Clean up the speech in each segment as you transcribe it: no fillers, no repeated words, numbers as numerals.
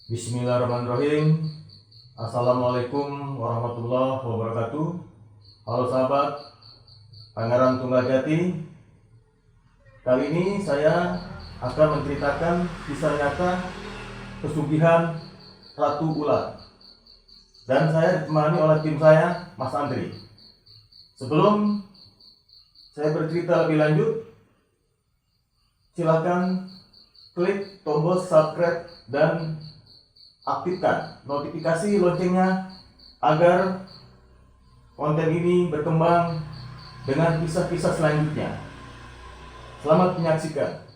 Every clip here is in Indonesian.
Bismillahirrahmanirrahim. Assalamualaikum warahmatullahi wabarakatuh. Halo sahabat Pangeran Tunggal-Jati. Kali ini saya akan menceritakan kisah nyata pesugihan Ratu Ular. Dan saya ditemani oleh tim saya, Mas Andri. Sebelum saya bercerita lebih lanjut, silakan klik tombol subscribe dan aktifkan notifikasi loncengnya agar konten ini berkembang dengan kisah-kisah selanjutnya. Selamat menyaksikan.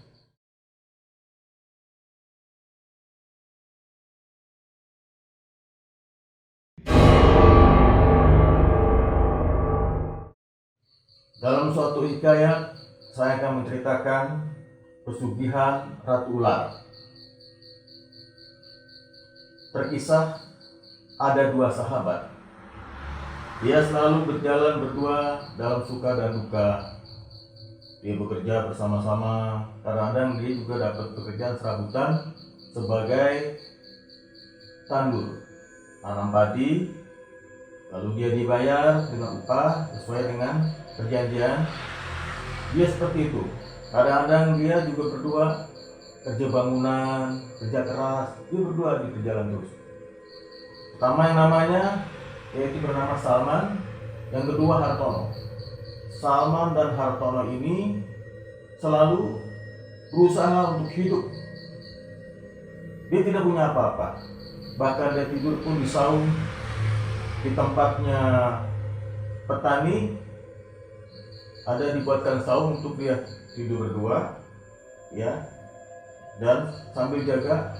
Dalam suatu hikayat, saya akan menceritakan pesugihan Ratu Ular. Terkisah ada dua sahabat. Dia selalu berjalan berdua dalam suka dan duka. Dia bekerja bersama-sama. Kadang-kadang dia juga dapat pekerjaan serabutan sebagai tandur, tanam padi. Lalu dia dibayar dengan upah sesuai dengan perjanjian. Dia seperti itu. Kadang-kadang dia juga berdua kerja bangunan, kerja keras, dia berdua di berjalan terus. Pertama yang namanya yaitu bernama Salman, yang kedua Hartono. Salman dan Hartono ini selalu berusaha untuk hidup. Dia tidak punya apa-apa, bahkan dia tidur pun di saung di tempatnya petani. Ada dibuatkan saung untuk dia tidur berdua, ya. Dan sambil jaga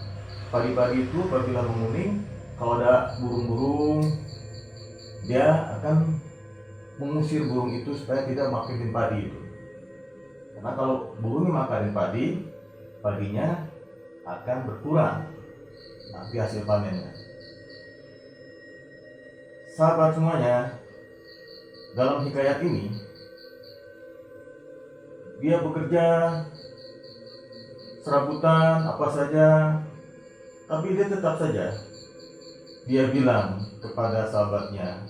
padi-padi itu apabila menguning, kalau ada burung-burung, dia akan mengusir burung itu supaya tidak makanin padi itu. Karena kalau burungnya makanin padi, padinya akan berkurang nanti hasil panennya. Sahabat semuanya, dalam hikayat ini dia bekerja serabutan apa saja, tapi dia tetap saja dia bilang kepada sahabatnya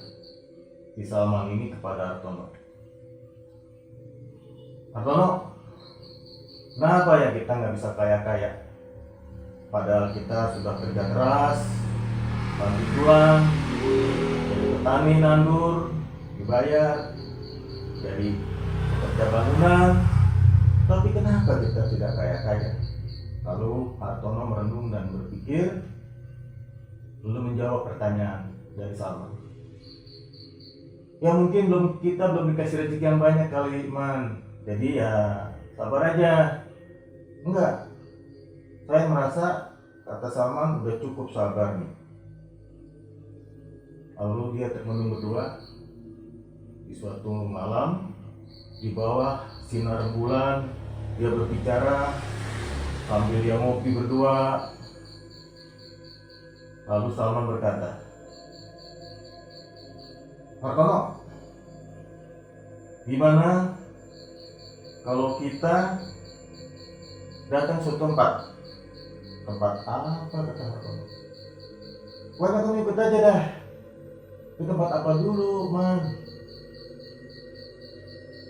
si Salman ini, kepada Hartono, Hartono, kenapa ya kita nggak bisa kaya-kaya? Padahal kita sudah kerja keras, bantu pulang, jadi petani nandur, dibayar, jadi pekerja bangunan. Tapi kenapa kita tidak kaya-kaya? Lalu Hartono merenung dan berpikir, lalu menjawab pertanyaan dari Salman. Ya mungkin kita belum dikasih rezeki yang banyak kali, Man. Jadi ya sabar aja. Enggak, saya merasa, kata Salman, udah cukup sabar nih. Lalu dia termenung berdua di suatu malam di bawah sinar bulan. Dia berbicara sambil dia ngopi berdua. Lalu Salman berkata, Hartono, gimana kalau kita datang suatu tempat? Tempat apa, kata Hartono? Wah, kamu ikut aja dah. Ke tempat apa dulu, Man?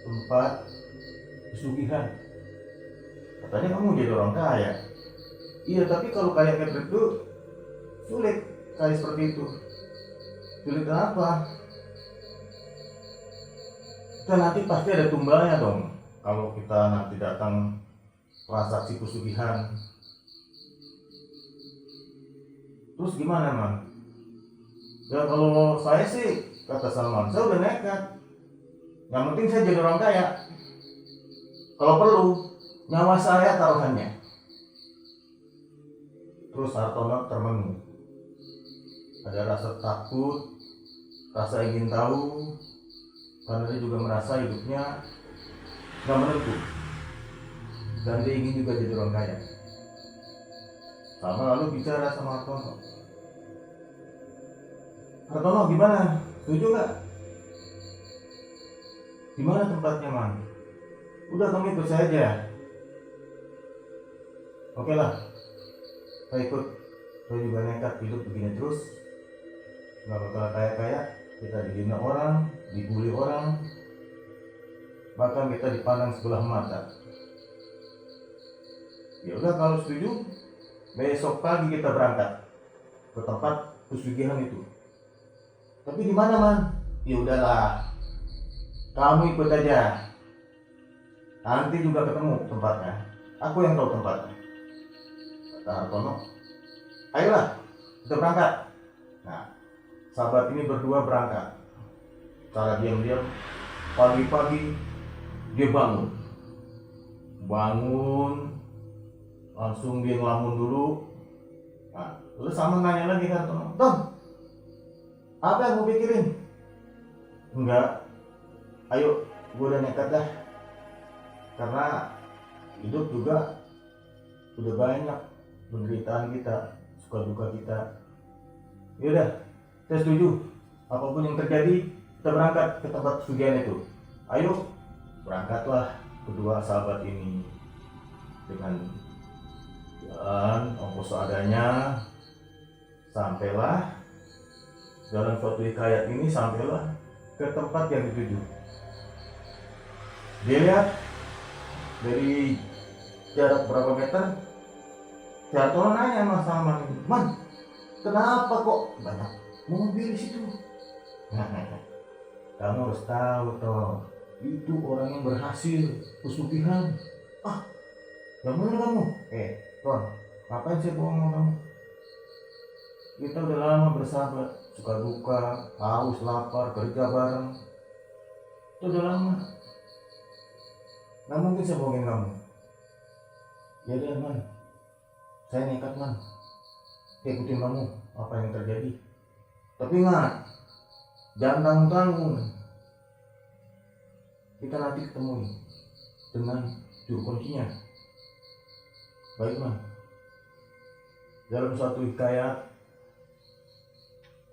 Tempat pesugihan. Katanya kamu jadi orang kaya. Iya, tapi kalau kaya kayak itu sulit kaya seperti itu. Sulit kenapa? Kita nanti pasti ada tumbalnya dong kalau kita nanti datang transaksi pesugihan. Terus gimana, Man? Ya kalau saya sih, kata Salman, saya udah nekat. Yang penting saya jadi orang kaya. Kalau perlu, nyawa saya taruhannya. Terus Hartono termenung. Ada rasa takut, rasa ingin tahu, karena dia juga merasa hidupnya gak menentu. Dan dia ingin juga jadi orang kaya. Sama lalu bicara sama Hartono. Hartono, gimana? Setuju gak? Gimana tempatnya, Man? Udah, kamu ikut saja. Oke lah, saya ikut. kau juga nekat hidup begini terus, nggak bakal kaya-kaya, kita dihina orang, dibully orang, bahkan kita dipandang sebelah mata. Ya udah, kalau setuju, besok pagi kita berangkat ke tempat pesugihan itu. Tapi di mana, Man? Ya udahlah, kamu ikut aja. Nanti juga ketemu tempatnya. Aku yang tahu tempatnya. Kata Hartono, ayolah, kita berangkat. Nah, sahabat ini berdua berangkat. Cara diam-diam, pagi-pagi dia bangun, langsung dia ngelamun dulu. Nah, terus sama nanya lagi kan, Tom, apa yang mau pikirin? Enggak, ayo, gue udah nekat dah. Karena hidup juga udah banyak penderitaan kita, suka duka kita. Yaudah, saya setuju. Apapun yang terjadi, kita berangkat ke tempat pesugihan itu. Ayo, berangkatlah kedua sahabat ini dengan jalan ongkos seadanya. Sampailah dalam suatu hikayat ini, sampailah ke tempat yang dituju. Dia lihat dari jarak berapa meter, Hartono nanya sama Man, Man, kenapa kok banyak mobil di situ? Kamu harus tahu toh, itu orang yang berhasil pesugihan. Ah, yang mana kamu? Ton, ngapain saya bohong sama kamu? Kita udah lama bersahabat, suka duka, haus, lapar, kerja bareng. Itu udah lama. Nggak mungkin saya bohongin kamu. Ya deh, Man, saya nekat, Man, ikutin kamu apa yang terjadi. Tapi ingat, jangan tanggung-tanggung. Kita nanti ketemu dengan juru kuncinya. Baik, Man. Dalam suatu hikayat,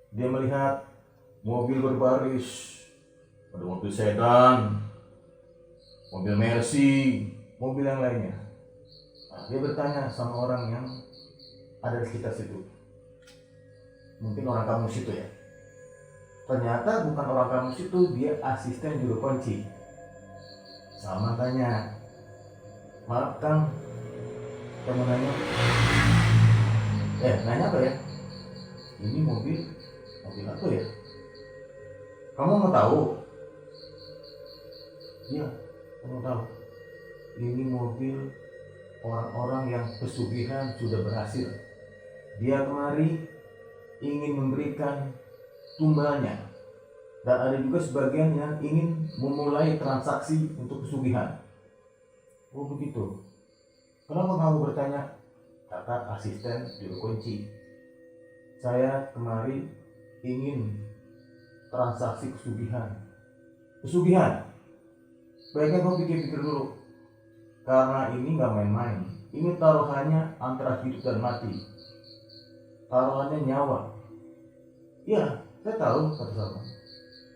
dia melihat mobil berbaris, ada mobil sedan, mobil Mercy, mobil yang lainnya. Nah, dia bertanya sama orang yang ada di sekitar situ. Mungkin orang kamu situ ya. Ternyata bukan orang kamu situ, dia asisten juru kunci. Sama tanya, maaf Kang, kamu nanya apa ya? Ini mobil apa ya? Kamu mau tahu? Iya, kamu tahu. Ini mobil orang-orang yang pesugihan sudah berhasil. Dia kemari ingin memberikan tumbalnya, dan ada juga sebagian yang ingin memulai transaksi untuk pesugihan. Oh begitu. Kenapa kamu bertanya? Kata asisten juru kunci, saya kemari ingin transaksi pesugihan. Pesugihan? Baiknya kau pikir-pikir dulu, karena ini gak main-main. Ini taruhannya antara hidup dan mati, taruhannya nyawa. Iya, saya tahu, kata Salman.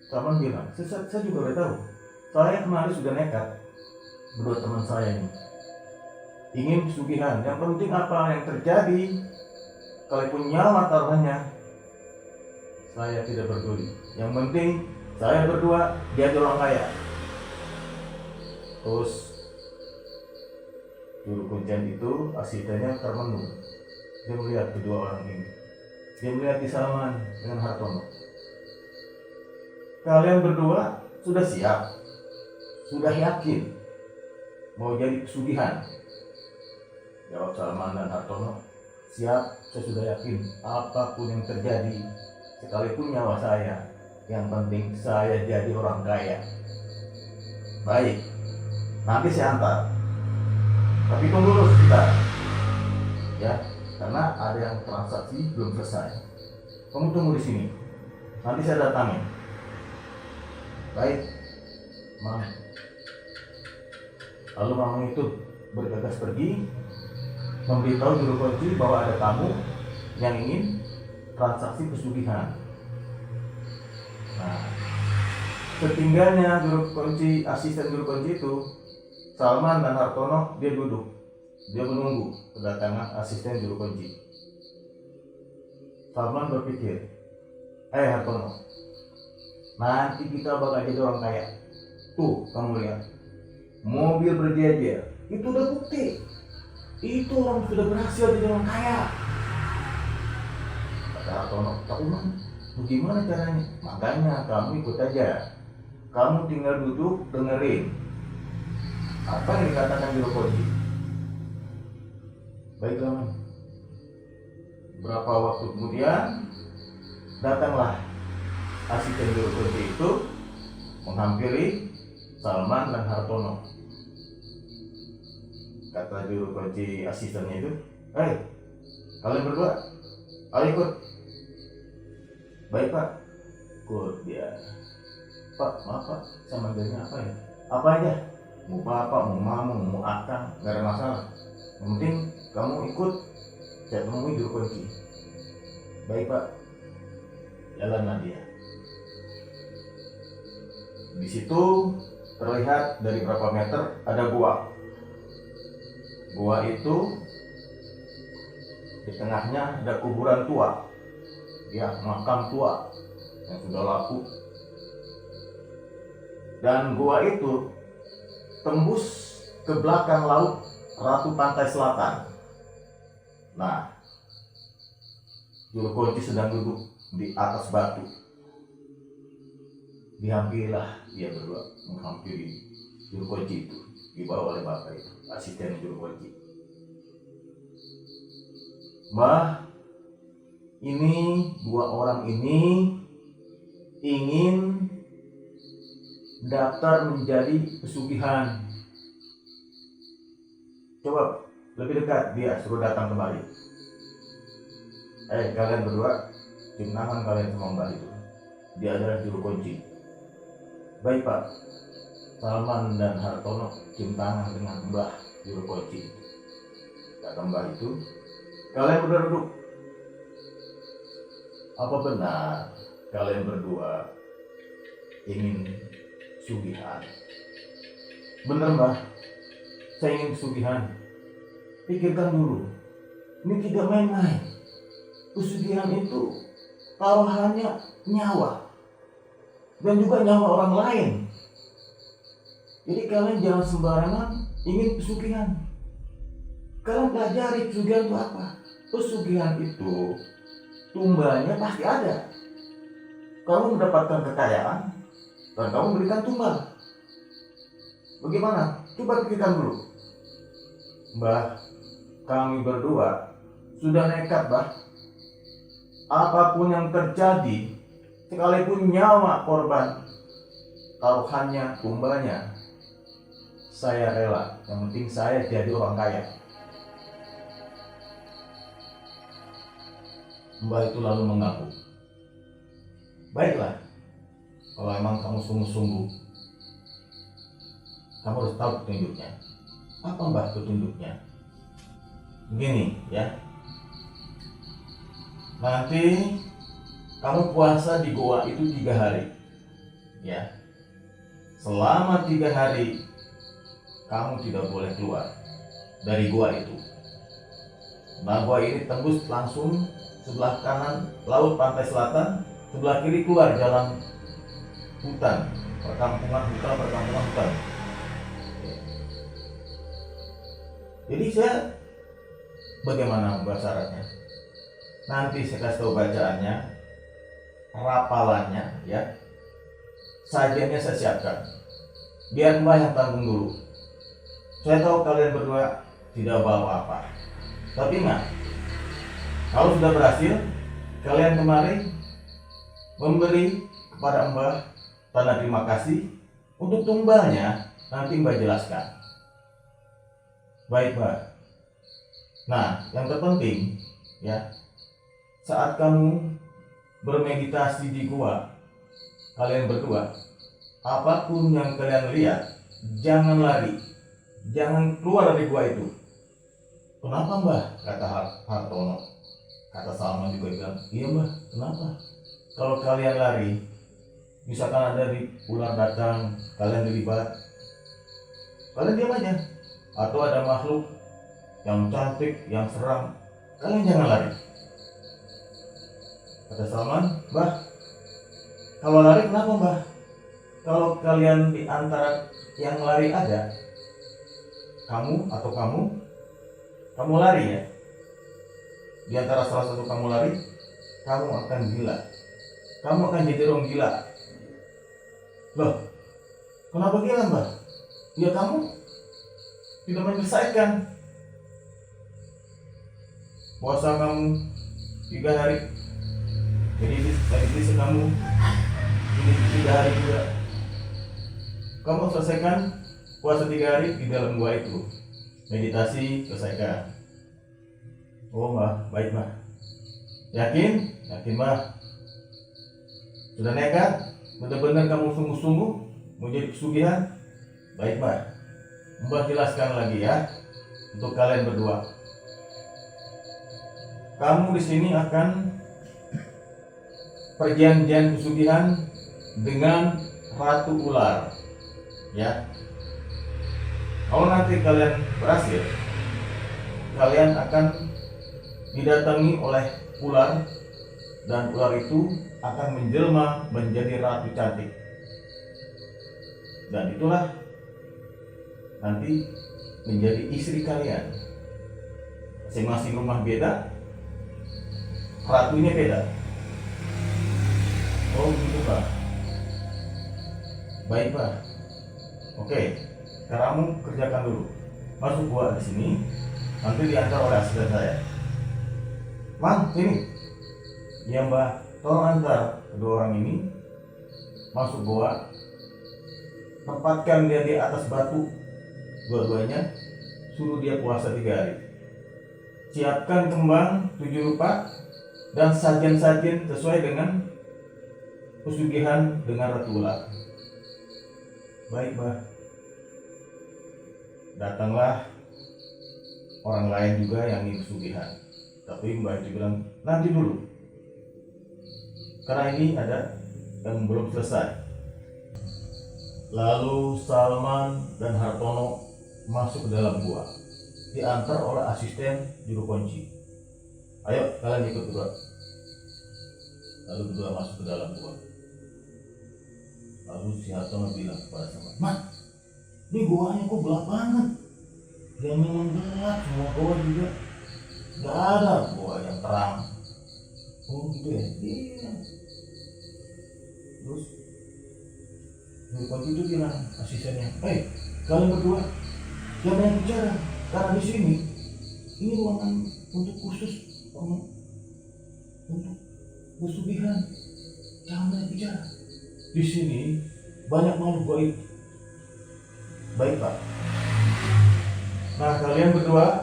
Salman bilang, saya juga udah tahu. Saya kemarin sudah nekat, berdua teman saya ini ingin pesugihan. Yang penting apa yang terjadi, kalaupun nyawa taruhannya, saya tidak peduli. Yang penting saya berdua jadi orang kaya. Terus juru kuncian itu asistennya termenung. Dia melihat kedua orang ini. Dia melihat di Salman dengan Hartono. Kalian berdua sudah siap? Sudah yakin mau jadi pesugihan? Jawab Salman dan Hartono, siap, saya sudah yakin. Apapun yang terjadi, sekalipun nyawa saya, yang penting saya jadi orang kaya. Baik, nanti saya antar. Tapi tunggu dulu sebentar, ya, karena ada yang transaksi belum selesai. Kamu tunggu di sini, nanti saya datangin. Baik, Mam. Lalu Mamang itu bergegas pergi, memberitahu juru kunci bahwa ada tamu yang ingin transaksi pesugihan. Nah, ketinggalnya asisten juru kunci itu, Salman dan Hartono, dia duduk, dia menunggu kedatangan asisten juru kunci. Salman berpikir, Hartono, nanti kita bakal jadi orang kaya. Tuh, kamu lihat, mobil berjejer, itu udah bukti. Itu orang sudah berhasil jadi orang kaya. Kata Hartono, tahu man, bagaimana caranya? Makanya kamu ikut aja. Kamu tinggal duduk dengerin apa yang dikatakan Juru Kunci. Baiklah man. Berapa waktu kemudian datanglah asisten Juru Kunci itu menghampiri Salman dan Hartono. Kata Juru Kunci asistennya itu, kalian berdua, ayo ikut. Baik pak, ikut dia. Pak, maaf pak, saya manggilnya apa ya? Apa aja, mau bapak, mau mama, mau akang, gak ada masalah. Yang penting kamu ikut, saya temui Juru Kunci. Baik pak, jalanlah dia. Di situ terlihat dari berapa meter ada gua. Gua itu di tengahnya ada kuburan tua, ya makam tua yang sudah laku. Dan gua itu tembus ke belakang laut Ratu Pantai Selatan. Nah, Juru Kunci sedang duduk di atas batu. Dihampirilah dia berdua, menghampiri Juru Kunci itu, dibawa oleh bapak itu, asisten Juru Kunci. Mbah, ini dua orang ini ingin daftar menjadi pesugihan. Coba lebih dekat, dia suruh datang kembali. Kalian berdua, cium tangan kalian sama mbah itu. Dia adalah Juru Kunci. Baik pak. Salman dan Hartono cium tangan dengan mbah Juru Kunci. Kata mbah itu, kalian berdua duduk. Apa benar kalian berdua ingin pesugihan? Bener mbah, saya ingin pesugihan. Pikirkan dulu, ini tidak main-main. Pesugihan itu taruhannya nyawa, dan juga nyawa orang lain. Jadi kalian jangan sembarangan ingin pesugihan. Kalian pelajari pesugihan itu apa. Pesugihan itu tumbanya pasti ada. Kamu mendapatkan kekayaan dan kamu berikan tumbal. Bagaimana? Coba pikirkan dulu. Mbah, kami berdua sudah nekat, Mbah. Apapun yang terjadi, sekalipun nyawa korban, taruhannya, tumbanya, saya rela. Yang penting saya jadi orang kaya. Mbah itu lalu mengaku, baiklah, kalau emang kamu sungguh-sungguh, kamu harus tahu petunjuknya. Apa mbah petunjuknya? Begini ya, nanti kamu puasa di goa itu 3 hari ya. Selama 3 hari kamu tidak boleh keluar dari goa itu. Nah, goa ini tembus langsung sebelah kanan laut pantai selatan, sebelah kiri keluar jalan hutan, perkampungan hutan. Jadi saya bagaimana mbak syaratnya? Nanti saya kasih tahu bacaannya, rapalannya ya. Sajiannya saya siapkan. Biar mbak yang tanggung dulu. Saya tahu kalian berdua tidak bawa apa. Tapi ingat, kalau sudah berhasil, kalian kemarin memberi kepada mbah tanda terima kasih. Untuk tumbalnya nanti mbak jelaskan. Baik mbak. Nah, yang terpenting ya, saat kamu bermeditasi di gua, kalian berdua, apapun yang kalian lihat, jangan lari, jangan keluar dari gua itu. Kenapa mbah? Kata Hartono. Kata Salman juga bilang, iya mbah, kenapa? Kalau kalian lari, misalkan ada di ular datang, kalian dilibat, kalian diam aja. Atau ada makhluk yang cantik, yang seram, kalian jangan lari. Kata Salman, "Mbah, kalau lari kenapa Mbah? Kalau kalian di antara yang lari ada, kamu lari ya. Di antara salah satu kamu lari, kamu akan gila. Kamu akan jadi orang gila." Loh, kenapa gila Mbah? Ya kamu tidak menyelesaikan puasa kamu 3 hari. Jadi bisa kamu ini 3 hari juga. Kamu selesaikan puasa 3 hari di dalam gua itu. Meditasi selesaikan. Oh Mbah, baik Mbah. Yakin? Yakin Mbah. Sudah nekat? Benar-benar kamu sungguh-sungguh mau jadi pesugihan? Baik Mbah. Mbah jelaskan lagi ya untuk kalian berdua. Kamu di sini akan perjanjian pesugihan dengan Ratu Ular, ya. Kalau nanti kalian berhasil, kalian akan didatangi oleh ular, dan ular itu akan menjelma menjadi ratu cantik. Dan itulah nanti menjadi istri kalian. Masing-masing rumah beda, ratunya beda. Oh gitu Pak. Baik Pak. Oke, kamu kerjakan dulu. Masuk gua di sini, nanti diantar oleh asisten saya. Mang, sini. Ya Mbak, tolong antar kedua orang ini masuk gua. Tempatkan dia di atas batu, dua-duanya. Suruh dia puasa 3 hari. Siapkan kembang 7 rupa dan sajian-sajian sesuai dengan pesugihan dengan Ratu Ular. Baik Mbah. Datanglah orang lain juga yang ingin pesugihan, tapi Mbah itu bilang nanti dulu, karena ini ada yang belum selesai. Lalu Salman dan Hartono masuk ke dalam gua, diantar oleh asisten juru kunci. Ayo kalian ikut berdua. Lalu berdua masuk ke dalam gua. Lalu si Hartono bilang kepada Salman, "Mat, ini guanya kok gelap banget. Yang memang gelap, semua gua juga. Gak ada gua yang terang." Oh gitu ya? Iya. Terus juru kunci itu bilang asistennya, kalian berdua jangan yang bicara, karena di sini ini ruangan untuk khusus untuk pesugihan. Jangan banyak bicara. Di sini banyak makhluk gaib. Baik Pak. Nah kalian berdua,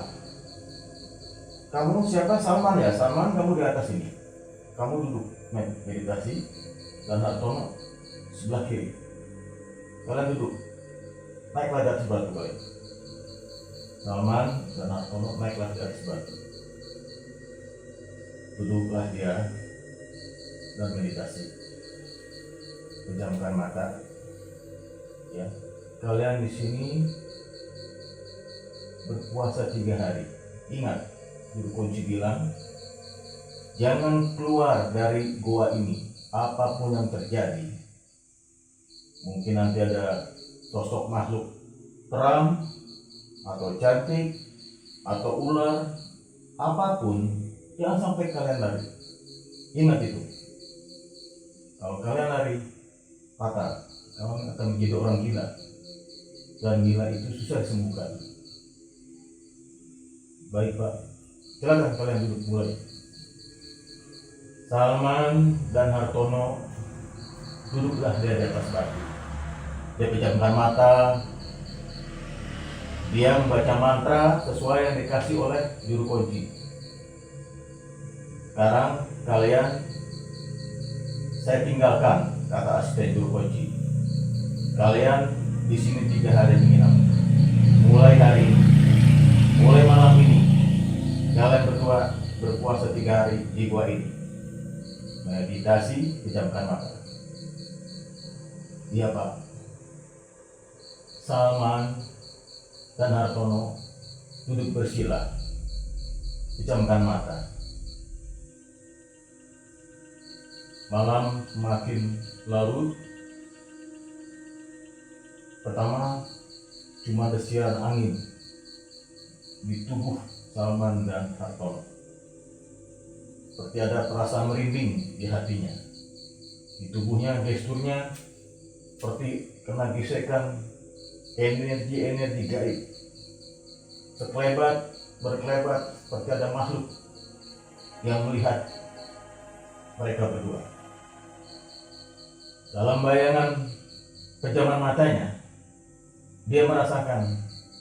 kamu siapa? Salman ya. Salman, kamu di atas ini. Kamu duduk meditasi, dan Hartono sebelah kiri. Kalian duduk. Naiklah di atas batu kalian. Salman dan Hartono naiklah di atas batu. Duduklah dia dan meditasi. Pejamkan mata. Ya. Kalian di sini berpuasa 3 hari. Ingat, juru kunci bilang, jangan keluar dari goa ini apapun yang terjadi. Mungkin nanti ada sosok makhluk terang atau cantik atau ular, apapun, jangan sampai kalian lari. Ingat itu. Kalau kalian lari, fatal. Kalian akan menjadi orang gila. Dan gila itu susah disembuhkan. Baik Pak, silakan kalian duduk mulai. Salman dan Hartono duduklah dia di atas batu. Dia pejamkan mata. Dia membaca mantra sesuai yang dikasih oleh juru kunci. Sekarang kalian saya tinggalkan, kata asisten juru kunci. Kalian di sini 3 hari menginap. Mulai hari ini, mulai malam ini, kalian berdua berpuasa 3 hari di gua ini. Meditasi, pejamkan mata. Iya Pak. Salman dan Hartono duduk bersila, pejamkan mata. Malam semakin larut. Pertama cuma desiran angin di tubuh Salman dan Hartono. Seperti ada perasaan merinding di hatinya. Di tubuhnya, gesturnya seperti kena gesekan energi-energi gaib. Berkelebat seperti ada makhluk yang melihat mereka berdua. Dalam bayangan kejaman matanya, dia merasakan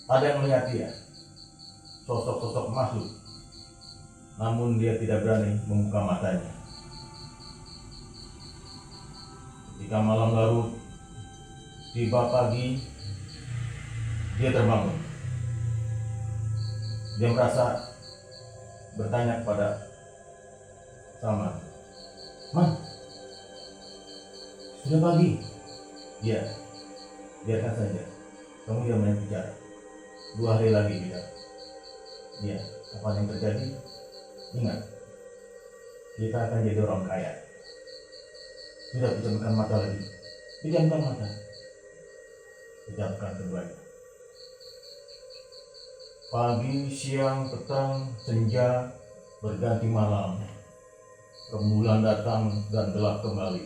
ada yang melihat dia, sosok-sosok makhluk, namun dia tidak berani membuka matanya. Ketika malam larut, tiba pagi, dia terbangun. Dia merasa bertanya kepada Salman, "Man, sudah pagi?" "Ya, biarkan saja. Kamu jangan banyak bicara. 2 hari lagi kita." "Ya, apa yang terjadi? Ingat, kita akan jadi orang kaya." "Sudah, pejamkan mata lagi. Pejamkan mata." Pejamkan keduanya. Pagi, siang, petang, senja, berganti malam. Rembulan datang dan gelap kembali.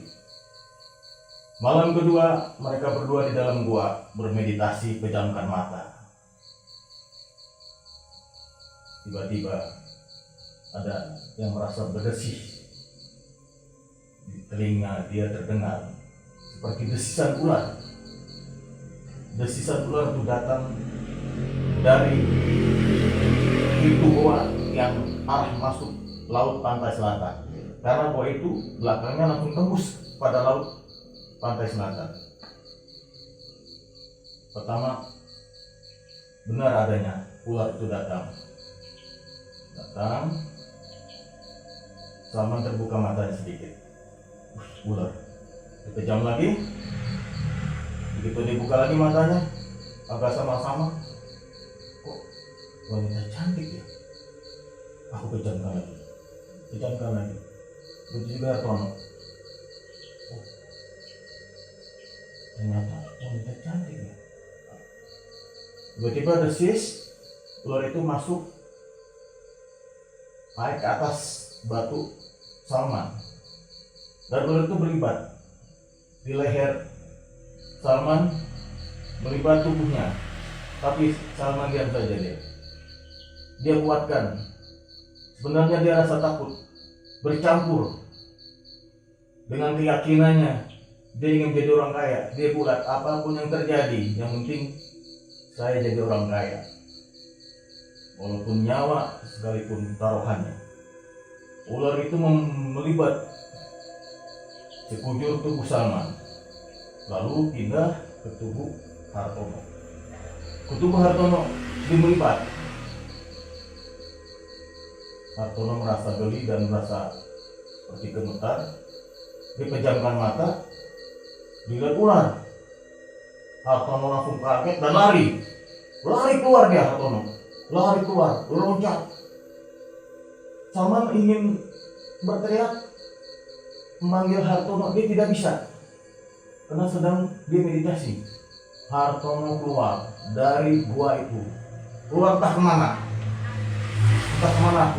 Malam kedua, mereka berdua di dalam gua bermeditasi, pejamkan mata. Tiba-tiba ada yang merasa berdesih. Di telinga dia terdengar seperti desisan ular. Desisan ular itu datang dari pintu gua yang arah masuk laut pantai selatan. Karena gua itu belakangnya langsung tembus pada laut pantai selatan. Pertama, benar adanya ular itu datang. Salman terbuka matanya sedikit. Ular. Dipejam lagi. Begitu dibuka lagi matanya, agak sama-sama. Kok wanita cantik ya? Aku pejamkan lagi. Begitu juga Hartono. Oh, ternyata wanita cantik ya. Tiba-tiba desis, ular itu masuk naik ke atas batu Salman. Dan ular itu berlibat di leher Salman, melibat tubuhnya. Tapi Salman diam saja dia. Dia kuatkan. Sebenarnya dia rasa takut, bercampur dengan keyakinannya. Dia ingin menjadi orang kaya. Dia bulat, apapun yang terjadi, yang penting saya jadi orang kaya. Walaupun nyawa sekalipun taruhannya. Ular itu melibat sekujur tubuh Salman, lalu pindah ke tubuh Hartono. Ke tubuh Hartono dimelibat. Hartono merasa geli dan merasa seperti gemetar. Dia pejamkan mata, dilihat ular. Hartono langsung kaget dan lari keluar dia. Hartono lari keluar, loncat. Salman ingin berteriak memanggil Hartono, dia tidak bisa karena sedang dia meditasi. Hartono keluar dari gua itu, keluar entah kemana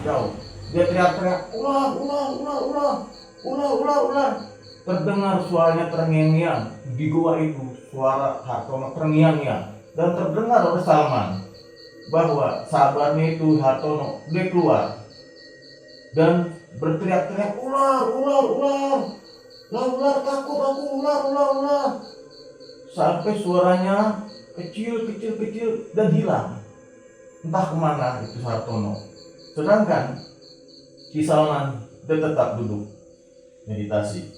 jauh. Dia teriak-teriak, ular. Terdengar suaranya terngiang-ngiang di gua itu, suara Hartono terngiang-ngiang, dan terdengar oleh Salman bahwa sahabatnya itu Hartono, dia keluar dan berteriak-teriak, ular, takut aku, ular. Sampai suaranya kecil dan hilang. Entah kemana itu Hartono. Sedangkan si Salman dia tetap duduk meditasi.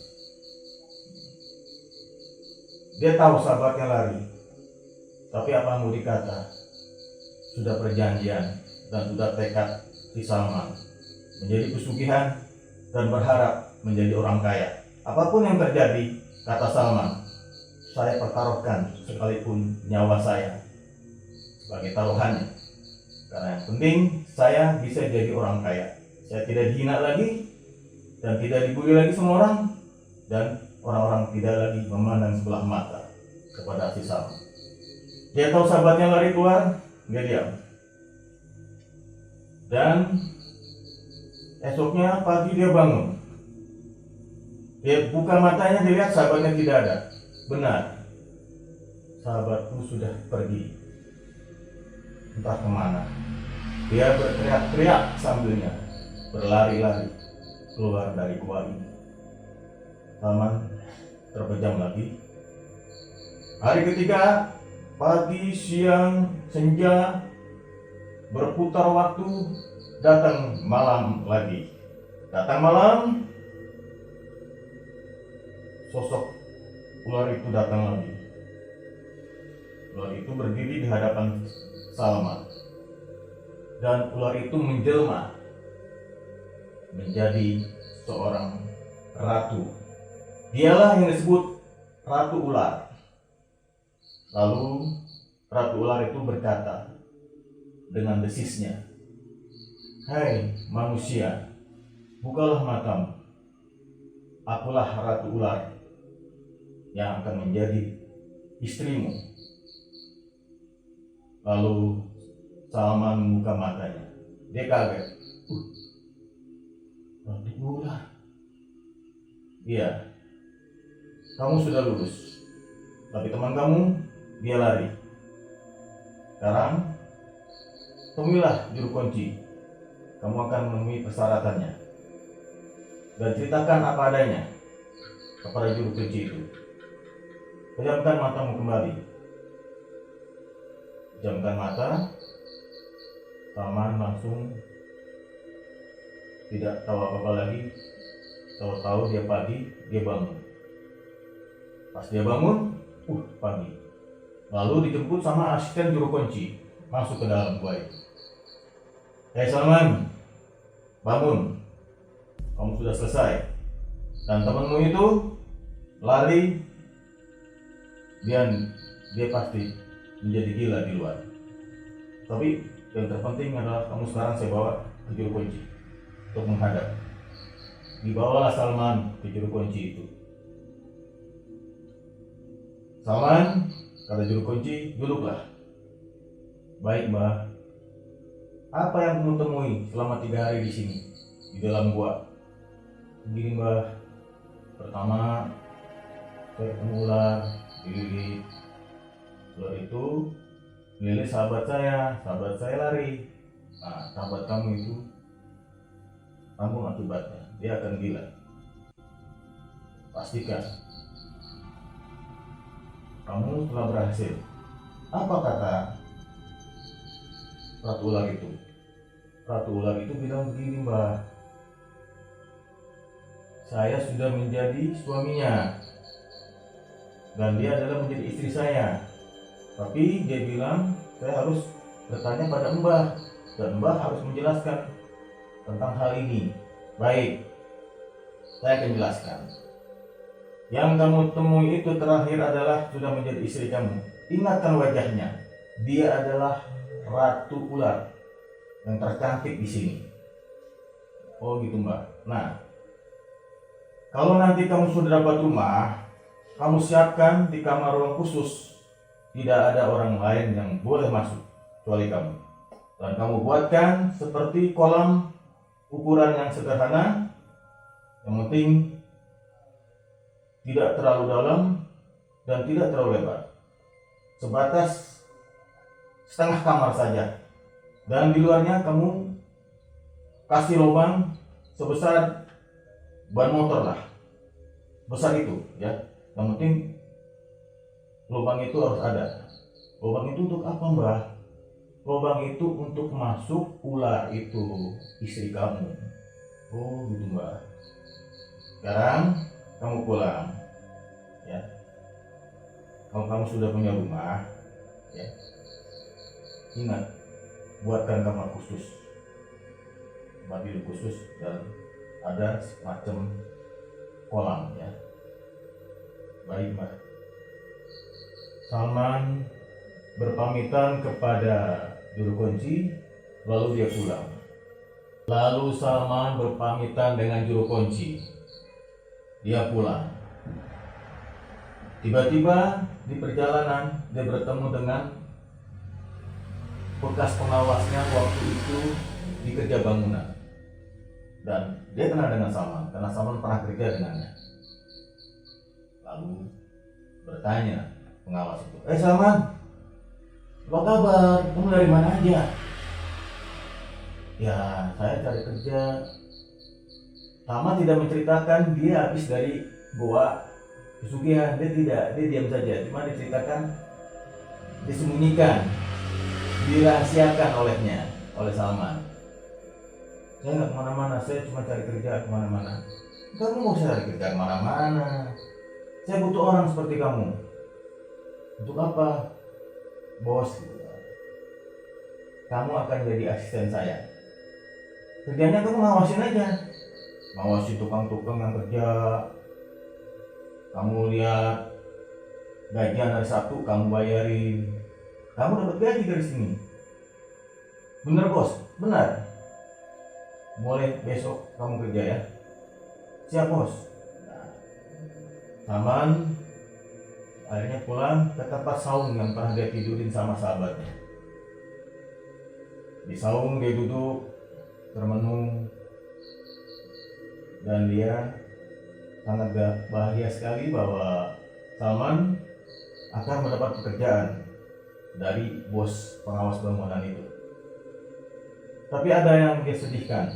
Dia tahu sahabatnya lari, tapi apa mau dikata, sudah perjanjian dan sudah tekad si Salman menjadi pesugihan dan berharap menjadi orang kaya. Apapun yang terjadi, kata Salman, saya pertaruhkan sekalipun nyawa saya sebagai taruhannya. Karena yang penting saya bisa jadi orang kaya. Saya tidak dihina lagi dan tidak dibully lagi sama orang. dan orang-orang tidak lagi memandang sebelah mata kepada si Salman. Dia tahu sahabatnya lari keluar, dia diam. Dan esoknya pagi dia bangun. Dia buka matanya, dia lihat sahabatnya tidak ada. Benar, sahabatku sudah pergi, entah kemana. Dia berteriak-teriak sambilnya berlari-lari keluar dari gua ini. Salman terpejam lagi. Hari ketiga, pagi, siang, senja, berputar waktu, datang malam lagi. Datang malam, sosok ular itu datang lagi. Ular itu berdiri di hadapan Salman, dan ular itu menjelma menjadi seorang ratu. Dialah yang disebut Ratu Ular. Lalu Ratu Ular itu berkata dengan desisnya, "Hai manusia, bukalah matamu. Akulah Ratu Ular yang akan menjadi istrimu." Lalu Salman membuka matanya. Dia kaget. Ratu Ular. Iya, kamu sudah lulus, tapi teman kamu dia lari. Sekarang temuilah juru kunci. Kamu akan menemui persyaratannya dan ceritakan apa adanya kepada juru kunci itu. Pejamkan matamu kembali. Pejamkan mata. Salman langsung tidak tahu apa-apa lagi. Tahu-tahu dia pagi, dia bangun. Pas dia bangun, pagi. Lalu dijemput sama asisten juru kunci masuk ke dalam gua itu. "Hei Salman, bangun. Kamu sudah selesai. Dan temanmu itu lari, dia pasti menjadi gila di luar. Tapi yang terpenting adalah kamu sekarang saya bawa ke juru kunci untuk menghadap." Dibawalah Salman ke juru kunci itu. "Salman," kata juru kunci, "duduklah." "Baik, Mbah. Apa yang kamu temui selama 3 hari di sini, di dalam gua?" "Begini, Mbah. Pertama, saya ketemu ular dililit. Ular itu melilit sahabat saya lari. Nah, sahabat kamu itu tanggung akibatnya, dia akan gila. Pastikan kamu telah berhasil." Apa kata Ratu Ular itu? Ratu Ular itu bilang begini, "Mbah, saya sudah menjadi suaminya dan dia adalah menjadi istri saya. Tapi dia bilang saya harus bertanya pada Mbah dan Mbah harus menjelaskan tentang hal ini." "Baik, saya akan jelaskan. Yang kamu temui itu terakhir adalah sudah menjadi istri kamu. Ingatkan wajahnya. Dia adalah Ratu Ular yang tercantik di sini." "Oh gitu, Mbak. Nah, kalau nanti kamu sudah dapat rumah, kamu siapkan di kamar ruang khusus. Tidak ada orang lain yang boleh masuk kecuali kamu. Dan kamu buatkan seperti kolam ukuran yang sederhana. Yang penting tidak terlalu dalam dan tidak terlalu lebar. Sebatas setengah kamar saja. Dan di luarnya kamu kasih lubang sebesar ban motor lah. Besar itu ya. Yang penting lubang itu harus ada. Lubang itu untuk apa, Mbah? Lubang itu untuk masuk ular itu, istri kamu." "Oh gitu, Mbah. Sekarang kamu pulang ya. Kalau kamu sudah punya rumah ya, ingat buatkan kamar khusus, tempat tidur khusus, dan ada semacam kolam ya." "Baik, Mbah." Salman berpamitan kepada juru kunci, lalu dia pulang. Lalu Salman berpamitan dengan juru kunci. Dia pulang. Tiba-tiba di perjalanan dia bertemu dengan bekas pengawasnya waktu itu di kerja bangunan. Dan dia kenal dengan Salman karena Salman pernah kerja dengannya. Lalu bertanya pengawas itu, Salman, apa kabar? Kamu dari mana aja? Ya, saya cari kerja. Salman tidak menceritakan dia habis dari goa pesugihan. Dia diam saja. Cuma diceritakan, disembunyikan, dirahasiakan oleh Salman. Saya nggak kemana-mana, saya cuma cari kerja kemana-mana. Kamu mau cari kerja kemana-mana? Saya butuh orang seperti kamu. Untuk apa? Bos, kamu akan jadi asisten saya. Kerjanya kamu ngawasin aja. Ngawasi tukang-tukang yang kerja. Kamu lihat gajian hari Sabtu, kamu bayarin. Kamu dapat gaji dari sini. Bener bos? Benar. Boleh besok kamu kerja ya. Siap bos. Salman akhirnya pulang ke tempat saung yang pernah dia tidurin sama sahabatnya. Di saung dia duduk termenung dan dia sangat bahagia sekali bahwa Salman akan mendapat pekerjaan dari bos pengawas bangunan itu. Tapi ada yang dia sedihkan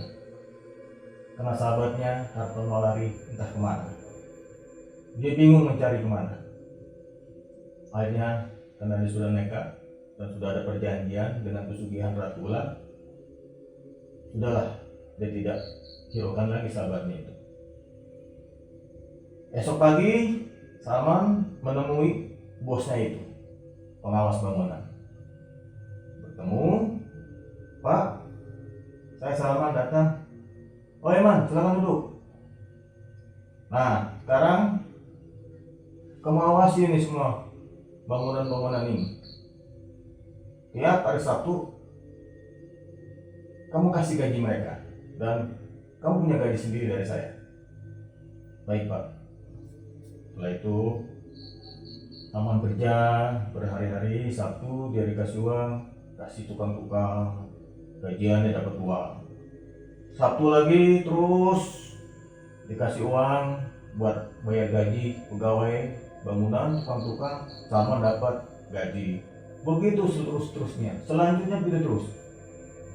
karena sahabatnya harus lari entah kemana. Dia bingung mencari kemana. Akhirnya karena dia sudah nekat dan sudah ada perjanjian dengan pesugihan Ratu Ular, sudahlah, dia tidak hiraukan lagi sahabatnya itu. Esok pagi Salman menemui bosnya itu, pengawas bangunan. Bertemu, Pak, saya Salman datang. Oh Eman, silakan duduk. Nah, sekarang kamu awasi ini semua bangunan-bangunan ini. Tiap hari Sabtu kamu kasih gaji mereka dan kamu punya gaji sendiri dari saya. Baik Pak. Setelah itu Salman kerja berhari-hari. Sabtu dia dikasih uang, kasih tukang-tukang, gajiannya dapat uang. Sabtu lagi terus dikasih uang buat bayar gaji pegawai bangunan, tukang-tukang, Salman dapat gaji. Begitu terus-terusnya. Selanjutnya begitu terus.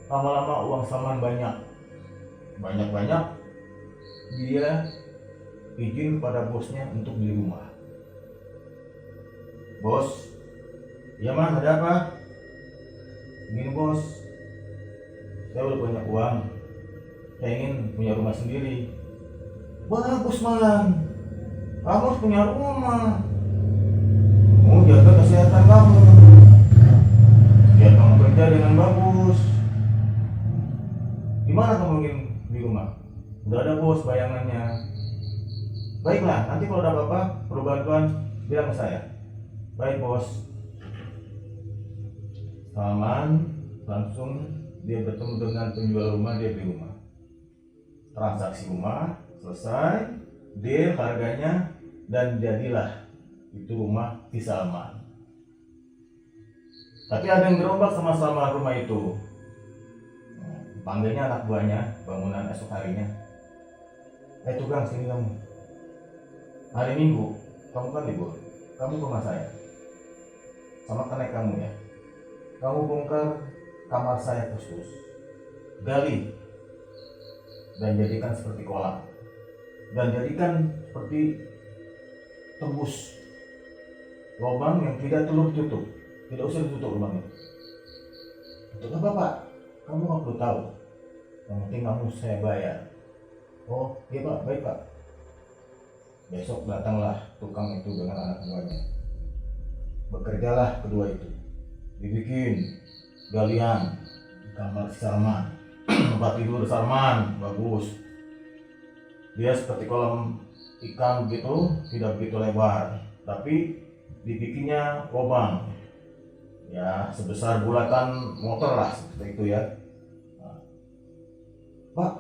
Lama-lama uang Salman banyak, dia izin kepada bosnya untuk beli rumah. Bos, ya Man, ada apa? Begini bos, saya udah banyak uang, saya ingin punya rumah sendiri. Bagus Man, kamu harus punya rumah. Kamu jaga kesehatan kamu, biar kamu kerja dengan bagus. Gimana kamu ingin di rumah? Udah ada bos bayangannya. Baiklah, nanti kalau ada apa-apa, perlu bantuan, bilang ke saya. Baik bos. Salman langsung dia bertemu dengan penjual rumah, dia beli rumah. Transaksi rumah selesai, deal harganya, dan jadilah itu rumah di Salman. Tapi ada yang berombak sama rumah itu. Panggilnya anak buahnya bangunan esok harinya. Tukang, sini kamu. Hari Minggu kamu kan libur, kamu ke rumah saya sama kenek kamu ya. Kamu bongkar kamar saya khusus, gali dan jadikan seperti kolam, dan jadikan seperti tembus lubang yang tidak tutup. Tidak usah ditutup lubang itu. Untuk apa Pak? Kamu nggak perlu tahu. Yang penting kamu saya bayar. Oh iya Pak, baik Pak. Besok datanglah tukang itu dengan anak buahnya. Bekerjalah kedua itu. Dibikin galian di kamar Salman. Tempat tidur Salman bagus. Dia seperti kolam ikan begitu, tidak begitu lebar, tapi dibikinnya lubang. Ya sebesar bulatan motor lah, seperti itu ya. Nah, Pak,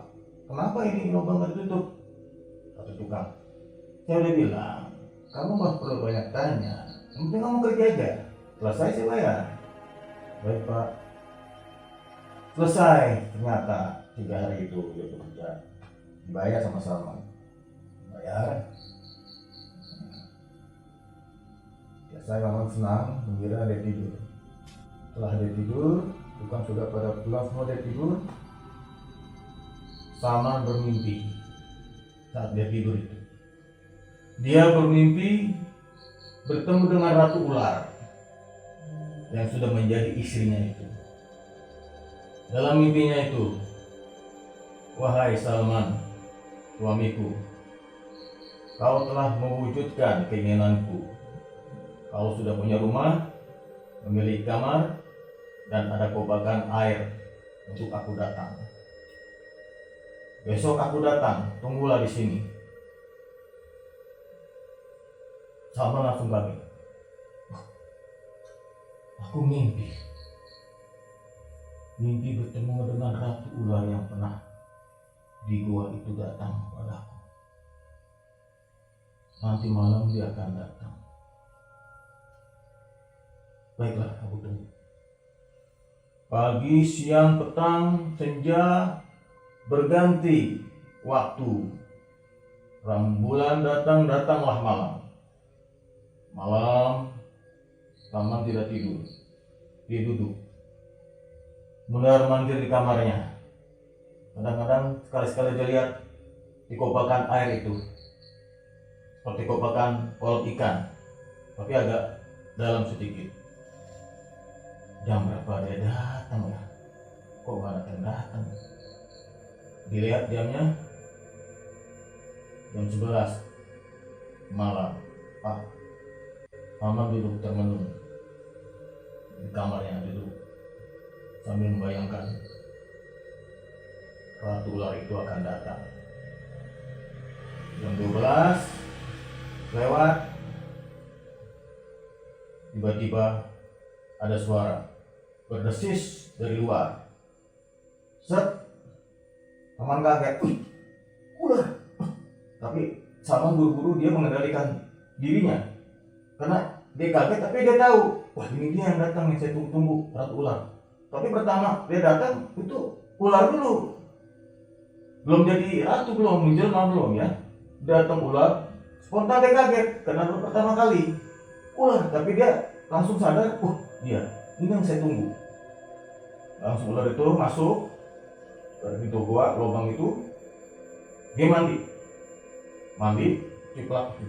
kenapa ini lubang nggak ditutup? Kata tukang. Saya udah bilang, kamu mah perlu banyak tanya. Yang penting kamu kerja aja. Selesai saya bayar. Baik Pak. Selesai. Ternyata 3 hari itu dia bekerja. Bayar sama-sama. Bayar. Ya, saya memang senang mengira dia tidur. Setelah dia tidur, bukan sudah pada pulang semua dia tidur. Salman bermimpi saat dia tidur itu. Dia bermimpi bertemu dengan Ratu Ular yang sudah menjadi istrinya itu. Dalam mimpinya itu, wahai Salman, suamiku, kau telah mewujudkan keinginanku. Kau sudah punya rumah, memiliki kamar, dan ada kobakan air untuk aku datang. Besok aku datang, tunggulah di sini. Salman langsung kaget. Aku mimpi bertemu dengan Ratu Ular yang pernah di gua itu datang padaku. Nanti malam dia akan datang. Baiklah, aku tunggu. Pagi, siang, petang, senja, berganti waktu. Rembulan datang, datanglah malam. Malam, Salman tidak tidur. Dia duduk mundar-mandir di kamarnya. Kadang-kadang sekali-sekali dia lihat di kobakan air itu, seperti kobakan kolam ikan, tapi agak dalam sedikit. Jam berapa dia datang ya? Kok gak datang? Dilihat jamnya, jam 11 malam. Salman duduk termenung di kamarnya, duduk sambil membayangkan Ratu Ular itu akan datang. Jam 12 lewat, tiba-tiba ada suara berdesis dari luar. Set, Salman kaget. Ular. Tapi Salman buru-buru dia mengendalikan dirinya, karena dia kaget, tapi dia tahu, wah ini dia yang datang yang saya tunggu, Ratu Ular. Tapi pertama dia datang itu ular dulu, belum jadi ratu, belum menjelma, belum ya. Datang ular, spontan dia kaget karena baru pertama kali ular, tapi dia langsung sadar, dia ini yang saya tunggu. Langsung ular itu masuk dari pintu gua, lubang itu, dia mandi, ciplak,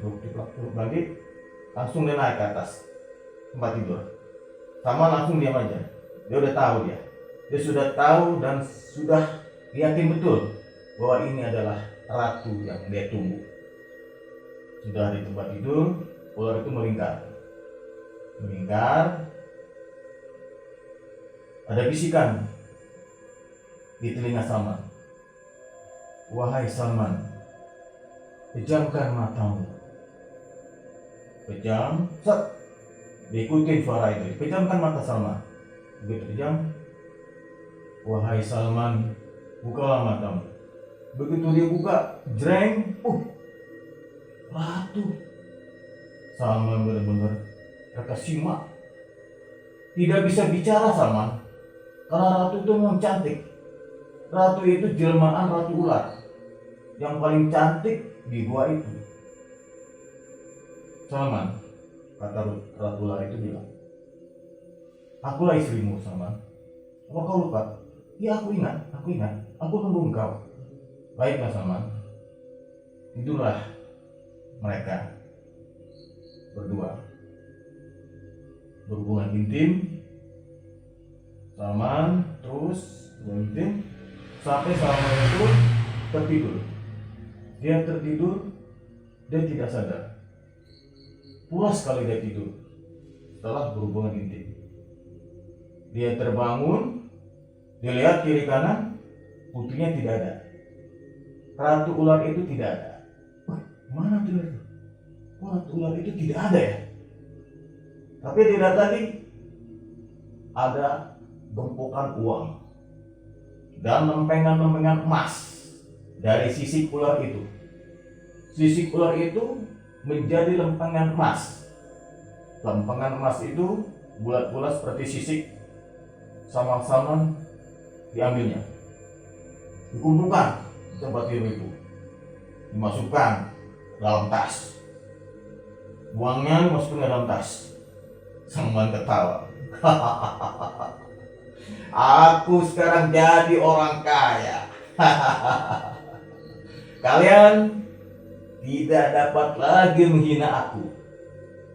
mandi, langsung dia naik ke atas tempat tidur. Sama langsung diam aja. Dia udah tahu, dia sudah tahu dan sudah yakin betul bahwa ini adalah ratu yang dia tunggu. Sudah di tempat tidur, ular itu melingkar. Ada bisikan di telinga Salman. Wahai Salman, pejamkan matamu. Pejam, set, diikutin suara itu. Pejamkan mata Salman. Begitu pejam, wahai Salman, bukalah matamu. Begitu dia buka, jreng, ratu. Salman benar-benar terkesima. Tidak bisa bicara Salman, karena ratu itu memang cantik. Ratu itu jelmaan Ratu Ular yang paling cantik di gua itu. Salman, kata Ratu Ular itu bilang, akulah istrimu Salman. Apa kau lupa? Ya aku ingat. Aku tunggu engkau. Baiklah Salman. Tidurlah mereka berdua. Berhubungan intim. Salman terus intim sampai Salman itu tertidur. Dia tertidur, dia tidak sadar. Pulas sekali dia tidur setelah berhubungan intim. Dia terbangun, dilihat kiri kanan, putrinya tidak ada. Ratu Ular itu tidak ada. Mana tuh itu? Ratu Ular itu tidak ada ya. Tapi tidak tadi ada gempukan uang dan lempengan-lempengan emas dari sisik ular itu. Sisik ular itu menjadi lempengan emas. Lempengan emas itu bulat-bulat seperti sisik, sama-sama diambilnya, dikumpulkan di tempat tidur itu, dimasukkan dalam tas. Uangnya dimasukkan ke dalam tas. Sang man ketawa. Aku sekarang jadi orang kaya. Kalian tidak dapat lagi menghina aku.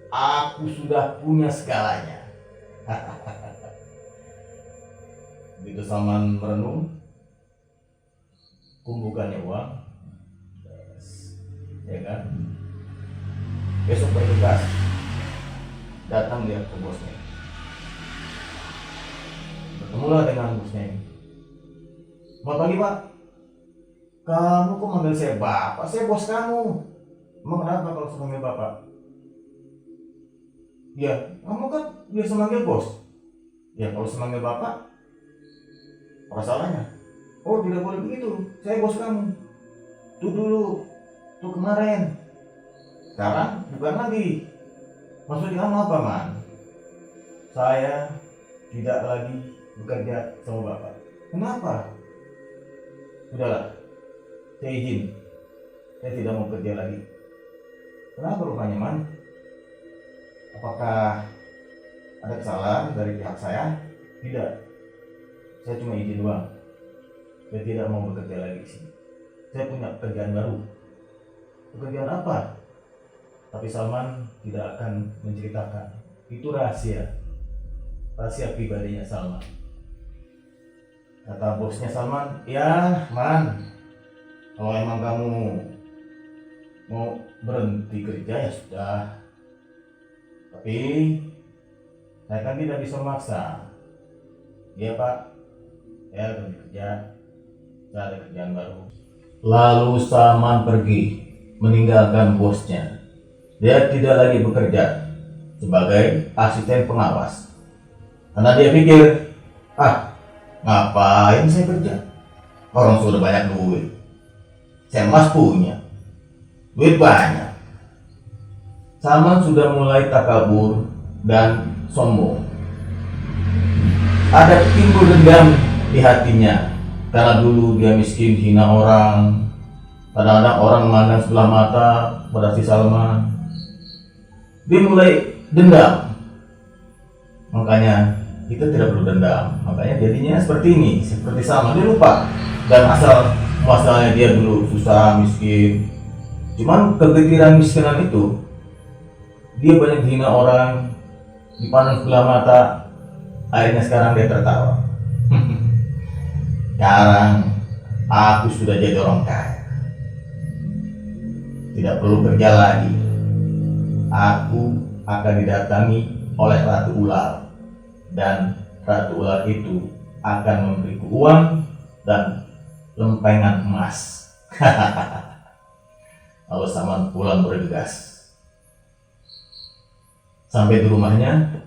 Aku sudah punya segalanya. Begitu Salman merenung, kumpulkannya uang, ya kan? Besok bergegas datang dia ke bosnya. Bertemulah dengan bosnya ini. Selamat pagi Pak. Kamu kok manggil saya Bapak? Saya bos kamu. Emang kenapa kalau saya manggil Bapak? Ya, kamu kan biasa manggil bos. Ya, kalau saya manggil Bapak, apa salahnya? Oh, tidak boleh begitu. Saya bos kamu. Tuh dulu, tuh kemarin. Sekarang bukan lagi. Maksud kamu apa, Man? Saya tidak lagi bekerja sama Bapak. Kenapa? Sudahlah, saya izin. Saya tidak mau kerja lagi. Kenapa rupanya, Man? Apakah ada kesalahan dari pihak saya? Tidak. Saya cuma izin doang. Saya tidak mau bekerja lagi di sini. Saya punya pekerjaan baru. Pekerjaan apa? Tapi Salman tidak akan menceritakan. Itu rahasia. Rahasia pribadinya Salman. Kata bosnya Salman, ya Man, kalau emang kamu mau berhenti kerja ya sudah. Tapi saya kan tidak bisa memaksa. Iya Pak, saya berhenti kerja. Saya ada kerjaan baru. Lalu Salman pergi meninggalkan bosnya. Dia tidak lagi bekerja sebagai asisten pengawas. Karena dia pikir, ngapain saya kerja? Orang sudah banyak duit. Saya mas punya. Duit banyak. Salman sudah mulai takabur dan sombong. Ada timbul dendam di hatinya. Karena dulu dia miskin, hina orang. Kadang-kadang orang memandang sebelah mata pada si Salman. Dia mulai dendam. Makanya kita tidak perlu dendam. Makanya jadinya seperti ini, seperti Salman. Dia lupa dan asal muasalnya dia dulu susah, miskin. Cuman kegetiran miskinan itu, dia banyak hina orang, dipandang sebelah mata. Akhirnya sekarang dia tertawa. Sekarang aku sudah jadi orang kaya. Tidak perlu kerja lagi. Aku akan didatangi oleh Ratu Ular. Dan Ratu Ular itu akan memberiku uang dan lempengan emas. Lalu Salman pulang bergegas. Sampai di rumahnya,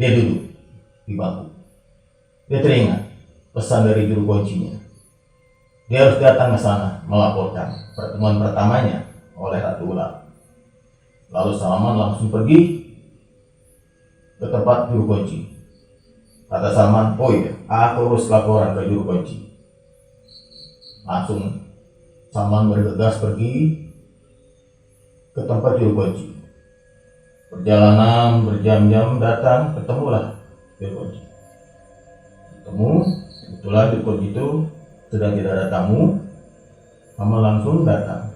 dia duduk di bangku. Dia teringat pesan dari juru kuncinya. Dia harus datang ke sana melaporkan pertemuan pertamanya oleh Ratu Ular. Lalu Salman langsung pergi ke tempat juru kunci. Kata Salman, oh iya, aku harus laporan ke juru kunci. Langsung Salman bergegas pergi ke tempat juru kunci. Perjalanan berjam-jam datang, ketemulah juru kunci. Ketemu, kebetulan juru kunci itu sedang tidak ada tamu. Salman langsung datang.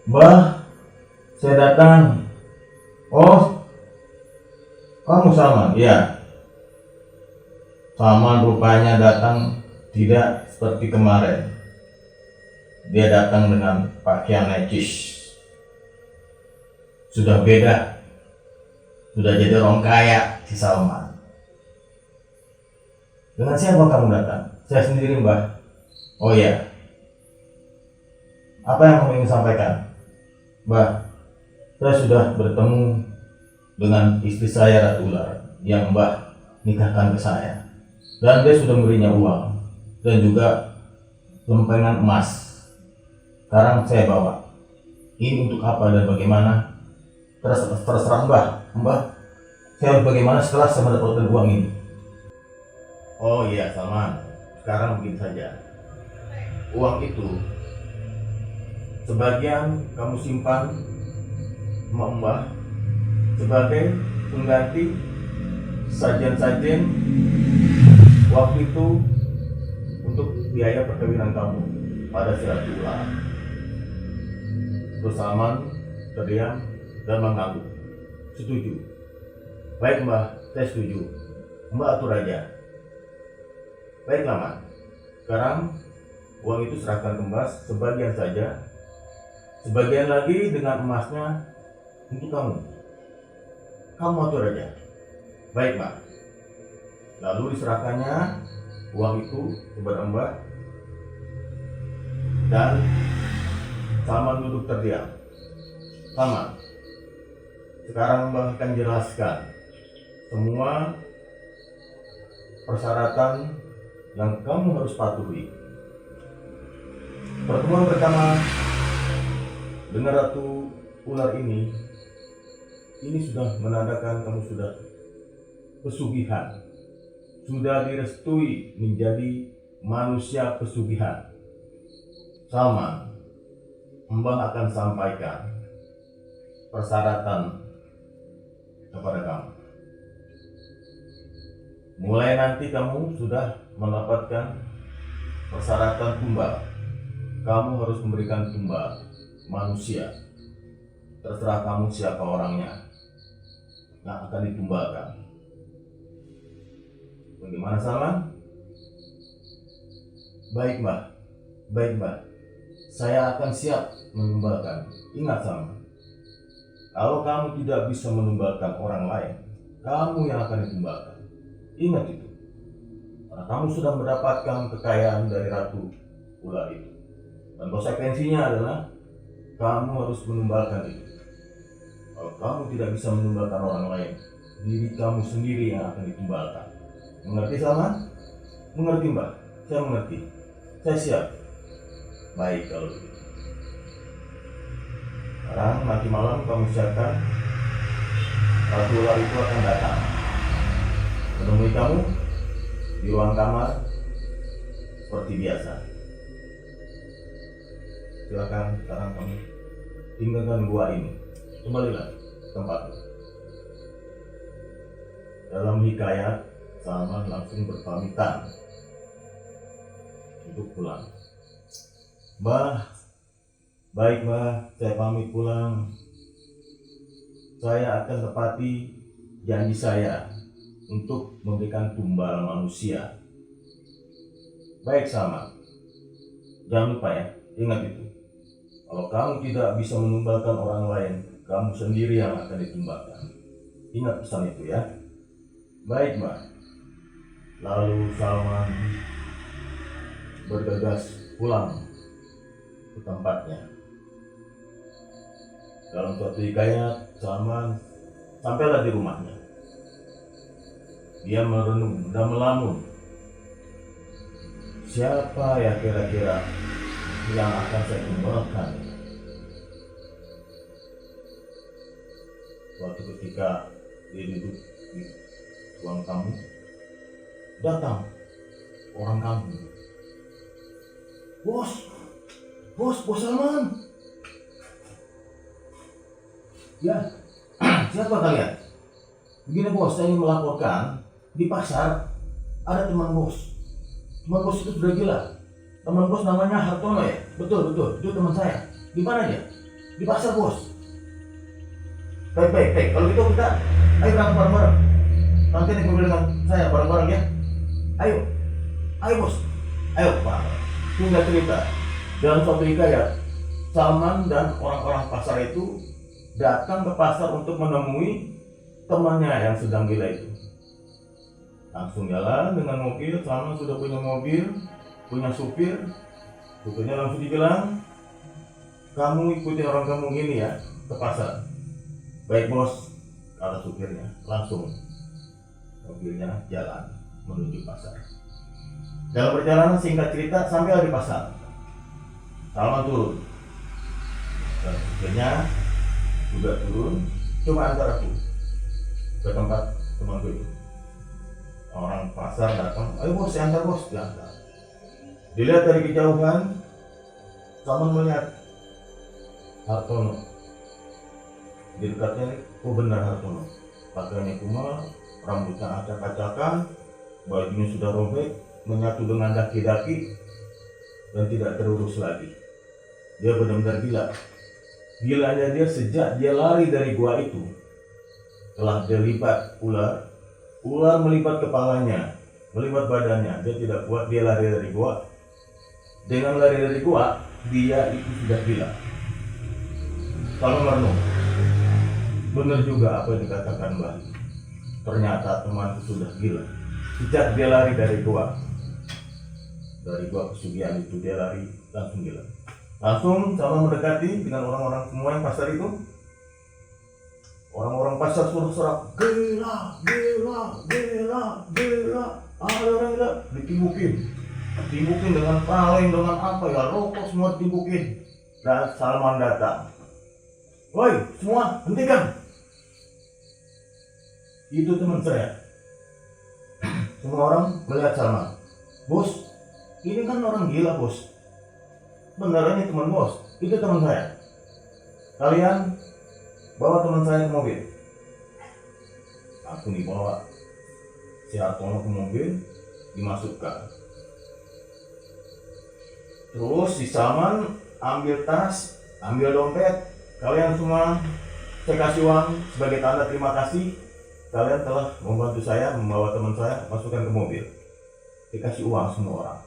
Mbah, saya datang. Oh, kamu Salman? Iya. Salman rupanya datang tidak seperti kemarin. Dia datang dengan pakaian necis. Sudah beda. Sudah jadi orang kaya si Salman. Dengan siapa kamu datang? Saya sendiri Mbah. Oh iya. Apa yang kamu ingin sampaikan? Mbah, saya sudah bertemu dengan istri saya Ratu Ular yang Mbah nikahkan ke saya. Dan dia sudah memberinya uang dan juga lempengan emas. Sekarang saya bawa. Ini untuk apa dan bagaimana? Terserah Mbah. Mbah, saya harus bagaimana setelah saya mendapatkan uang ini? Oh iya, Salman. Sekarang begini saja. Uang itu sebagian kamu simpan sama Mbah sebagai pengganti sajian-sajian waktu itu untuk biaya perkawinan kamu pada Siratullah. Terus Salman terdiam dan mengangguk. Setuju. Baik Mbah, saya setuju. Mbah atur aja. Baiklah Mbah. Sekarang uang itu serahkan ke Mbah sebagian saja. Sebagian lagi dengan emasnya untuk kamu. Kamu atur aja. Baik Mbah. Lalu diserahkannya uang itu kepada Mbah dan Salman duduk terdiam. Salman, sekarang Mbah akan jelaskan semua persyaratan yang kamu harus patuhi. Pertemuan pertama dengan Ratu Ular ini sudah menandakan kamu sudah pesugihan, sudah direstui menjadi manusia pesugihan. Salman, Mbah akan sampaikan persyaratan kepada kamu. Mulai nanti kamu sudah mendapatkan persyaratan tumbal. Kamu harus memberikan tumbal manusia. Terserah kamu siapa orangnya yang akan ditumbalkan. Bagaimana Salman? Baik Mbah, baik Mbah. Saya akan siap menumbalkan. Ingat Salman, kalau kamu tidak bisa menumbalkan orang lain, kamu yang akan ditumbalkan. Ingat itu. Karena kamu sudah mendapatkan kekayaan dari Ratu Ular itu. Dan konsekuensinya adalah kamu harus menumbalkan itu. Kalau kamu tidak bisa menumbalkan orang lain, diri kamu sendiri yang akan ditumbalkan. Mengerti Salman? Mengerti Mbak? Saya mengerti. Saya siap. Baik kalau begitu. Sekarang nanti malam kamu siapkan, Ratu Ular itu akan datang menemui kamu di ruang kamar seperti biasa. Silakan sekarang kamu tinggalkan gua ini. Kembalilah ke tempatmu. Dalam hikayat, Salman langsung berpamitan untuk pulang. Mbah, baik Mbah, saya pamit pulang. Saya akan tepati janji saya untuk memberikan tumbal manusia. Baik Salman, jangan lupa ya, ingat itu. Kalau kamu tidak bisa menumbalkan orang lain, kamu sendiri yang akan ditumbalkan. Ingat pesan itu ya. Baik Mbak. Lalu Salman bergegas pulang ke tempatnya. Dalam suatu hikayat, Salman sampailah di rumahnya. Dia merenung dan melamun. Siapa ya kira-kira yang akan saya tumbalkan? Suatu ketika dia duduk di ruang tamu, datang orang kampung. Bos Salman. Ya, siapa kalian? Begini bos, saya ingin melaporkan di pasar ada teman bos. Teman bos itu sudah gila. Teman bos namanya Hartono ya? Betul, itu teman saya. Di mana dia? Di pasar bos. Baik. Kalau gitu kita, ayo berangkat bareng-bareng. Nanti nih mobil dengan saya bareng-bareng ya. Ayo bos. Ayo Pak. Tinggal cerita. Dalam suatu hikayat, Salman dan orang-orang pasar itu datang ke pasar untuk menemui temannya yang sedang gila itu. Langsung jalan dengan mobil. Salman sudah punya mobil, punya supir. Supirnya langsung dibilang, kamu ikutin orang kampung ini ya ke pasar. Baik bos, kata supirnya. Langsung mobilnya jalan menuju pasar. Dalam perjalanan singkat cerita sampailah di pasar. Salman turun. Dan akhirnya juga turun, coba antar aku ke tempat temanku itu. Orang pasar datang, ayo bos, saya antar bos, diantar. Dilihat dari kejauhan, Saman melihat Hartono. Di dekatnya, oh benar Hartono. Pakaiannya kumal, rambutnya acak-acakan, bajunya sudah robek, menyatu dengan daki-daki, dan tidak terurus lagi. Dia benar-benar gila. Gilanya dia sejak dia lari dari gua itu. Telah dilibat ular, ular melibat kepalanya, melibat badannya. Dia tidak kuat, dia lari dari gua. Dengan lari dari gua, dia itu sudah gila. Kalau merenung, benar juga apa yang dikatakan Mbak. Ternyata temanku sudah gila. Sejak dia lari dari gua pesugihan itu, dia lari langsung gila. Langsung sama mendekati dengan orang-orang semua yang pasar itu. Orang-orang pasar sorak-sorak, gila, gila, gila, gila. Ada orang gila, ditimbukin dengan kaleng, dengan apa ya, rokok semua ditimbukin. Dan Salman datang. Woi, semua hentikan. Itu teman saya. Semua orang melihat Salman. Bos, ini kan orang gila bos. Benar ini teman bos, itu teman saya. Kalian bawa teman saya ke mobil. Aku dibawa si Hartono ke mobil, dimasukkan. Terus si Salman ambil tas, ambil dompet. Kalian semua saya kasih uang sebagai tanda terima kasih. Kalian telah membantu saya membawa teman saya masukkan ke mobil. Dikasih uang semua orang.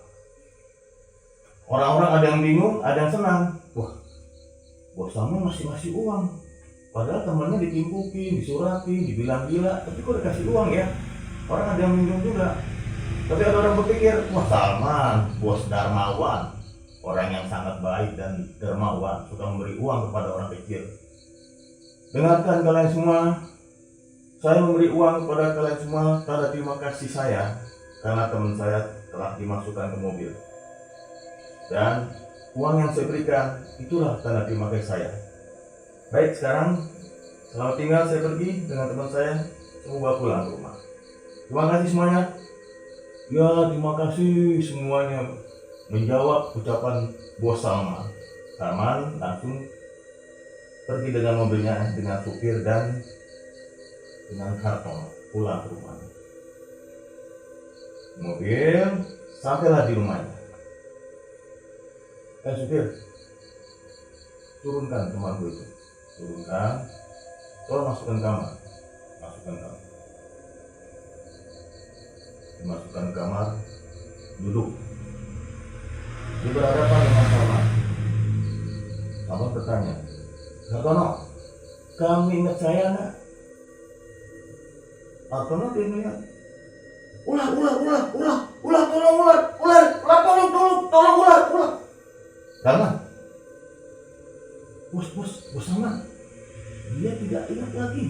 Orang-orang ada yang bingung, ada yang senang. Wah, bos Salman masih ngasih uang. Padahal temannya ditimpukin, disuratin, dibilang gila. Tapi kok dikasih uang ya? Orang ada yang bingung juga. Tapi ada orang berpikir, wah Salman, bos dermawan. Orang yang sangat baik dan dermawan, suka memberi uang kepada orang kecil. Dengarkan kalian semua, saya memberi uang kepada kalian semua tanda terima kasih saya karena teman saya telah dimasukkan ke mobil. Dan uang yang saya berikan itulah tanda terima kasih saya. Baik, sekarang selamat tinggal, saya pergi dengan teman saya, semoga pulang ke rumah. Terima kasih semuanya. Ya, terima kasih semuanya. Menjawab ucapan bos Salman. Salman langsung pergi dengan mobilnya dengan supir dan dengan Hartono pulang ke rumah. Mobil sampailah di rumahnya. Supir, turunkan temanku itu. Turunkan, tolong masukkan kamar. Dimasukkan kamar, duduk. Dia berhadapan dengan Salman. Salman bertanya, Hartono, kamu ingat saya nggak? Hartono dia melihat, ular, tolong ular. Salman, bos Salman, dia tidak ingat lagi.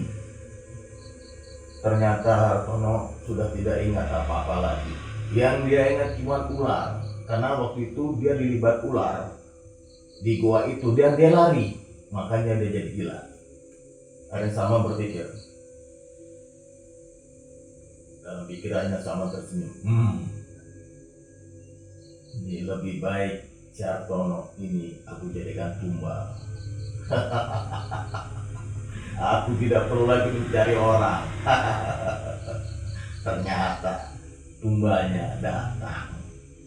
Ternyata Hartono sudah tidak ingat apa-apa lagi. Yang dia ingat cuma ular. Karena waktu itu dia dilibat ular di goa itu dan dia lari, makanya dia jadi gila. Ada sama berpikir. Dalam pikirannya sama tersenyum. Ini lebih baik si Hartono ini aku jadikan tumbal. Aku tidak perlu lagi mencari orang. Ternyata tumbalnya datang.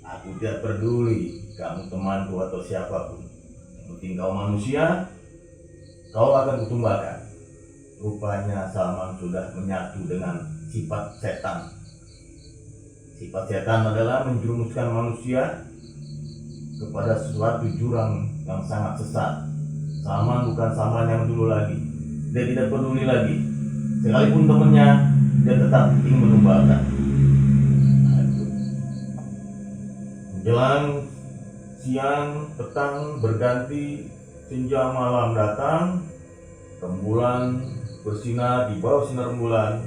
Aku tidak peduli kamu temanku atau siapapun. Yang penting kau manusia, kau akan kutumbalkan. Rupanya Salman sudah menyatu dengan sifat setan. Sifat setan adalah menjerumuskan manusia kepada sesuatu jurang yang sangat sesat. Salman bukan Salman yang dulu lagi. Dia tidak peduli lagi. Sekalipun temannya, dia tetap ingin menumbalkan. Menjelang siang, petang berganti, senja malam datang, rembulan bersinar di bawah sinar rembulan.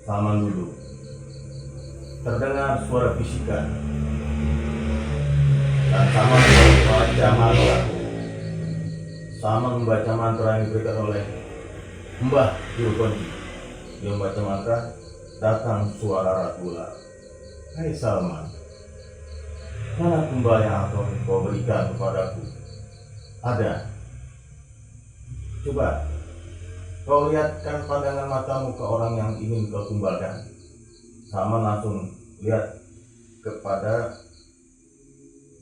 Salman duduk. Terdengar suara bisikan. Dan Salman membaca mantra. Salman membaca mantra yang diberikan oleh Mbah Juru Kunci. Dia membaca mantra, datang suara ratu ular. Hai Salman, mana tumbal yang akan kau berikan kepadaku? Ada. Coba kau lihatkan pandangan matamu ke orang yang ingin kau tumbalkan. Salman langsung lihat kepada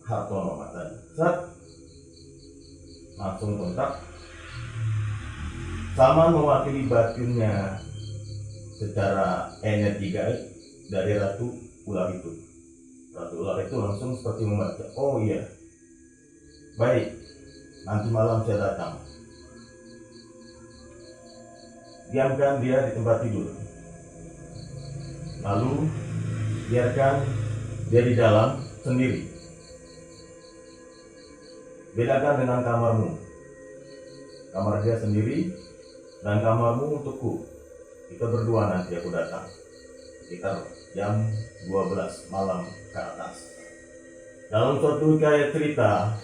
Hartono matanya. Set, langsung kontak. Salman mewakili batinnya secara energi gaib dari ratu ular itu. Ratu ular itu langsung seperti membaca, oh iya, baik, nanti malam saya datang. Diamkan dia di tempat tidur, lalu biarkan dia di dalam sendiri. Bedakan dengan kamarmu. Kamar dia sendiri dan kamarmu untukku. Kita berdua nanti aku datang sekitar jam 12 malam ke atas. Dalam suatu hikayat cerita,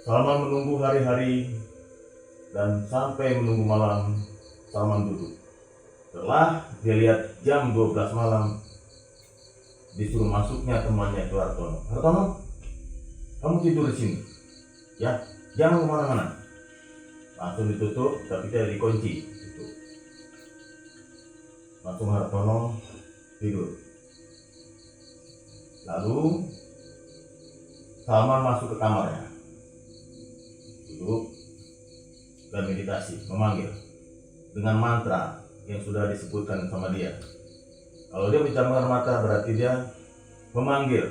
Salman menunggu hari-hari dan sampai menunggu malam. Salman duduk. Setelah dia lihat jam 12 malam, disuruh masuknya temannya itu Hartono. Hartono, kamu tidur di sini, ya, jangan kemana-mana. Langsung ditutup, tapi tidak dikunci. Langsung Hartono tidur. Lalu Salman masuk ke kamarnya, duduk dan meditasi, memanggil dengan mantra yang sudah disebutkan sama dia. Kalau dia mencamkan mata berarti dia memanggil,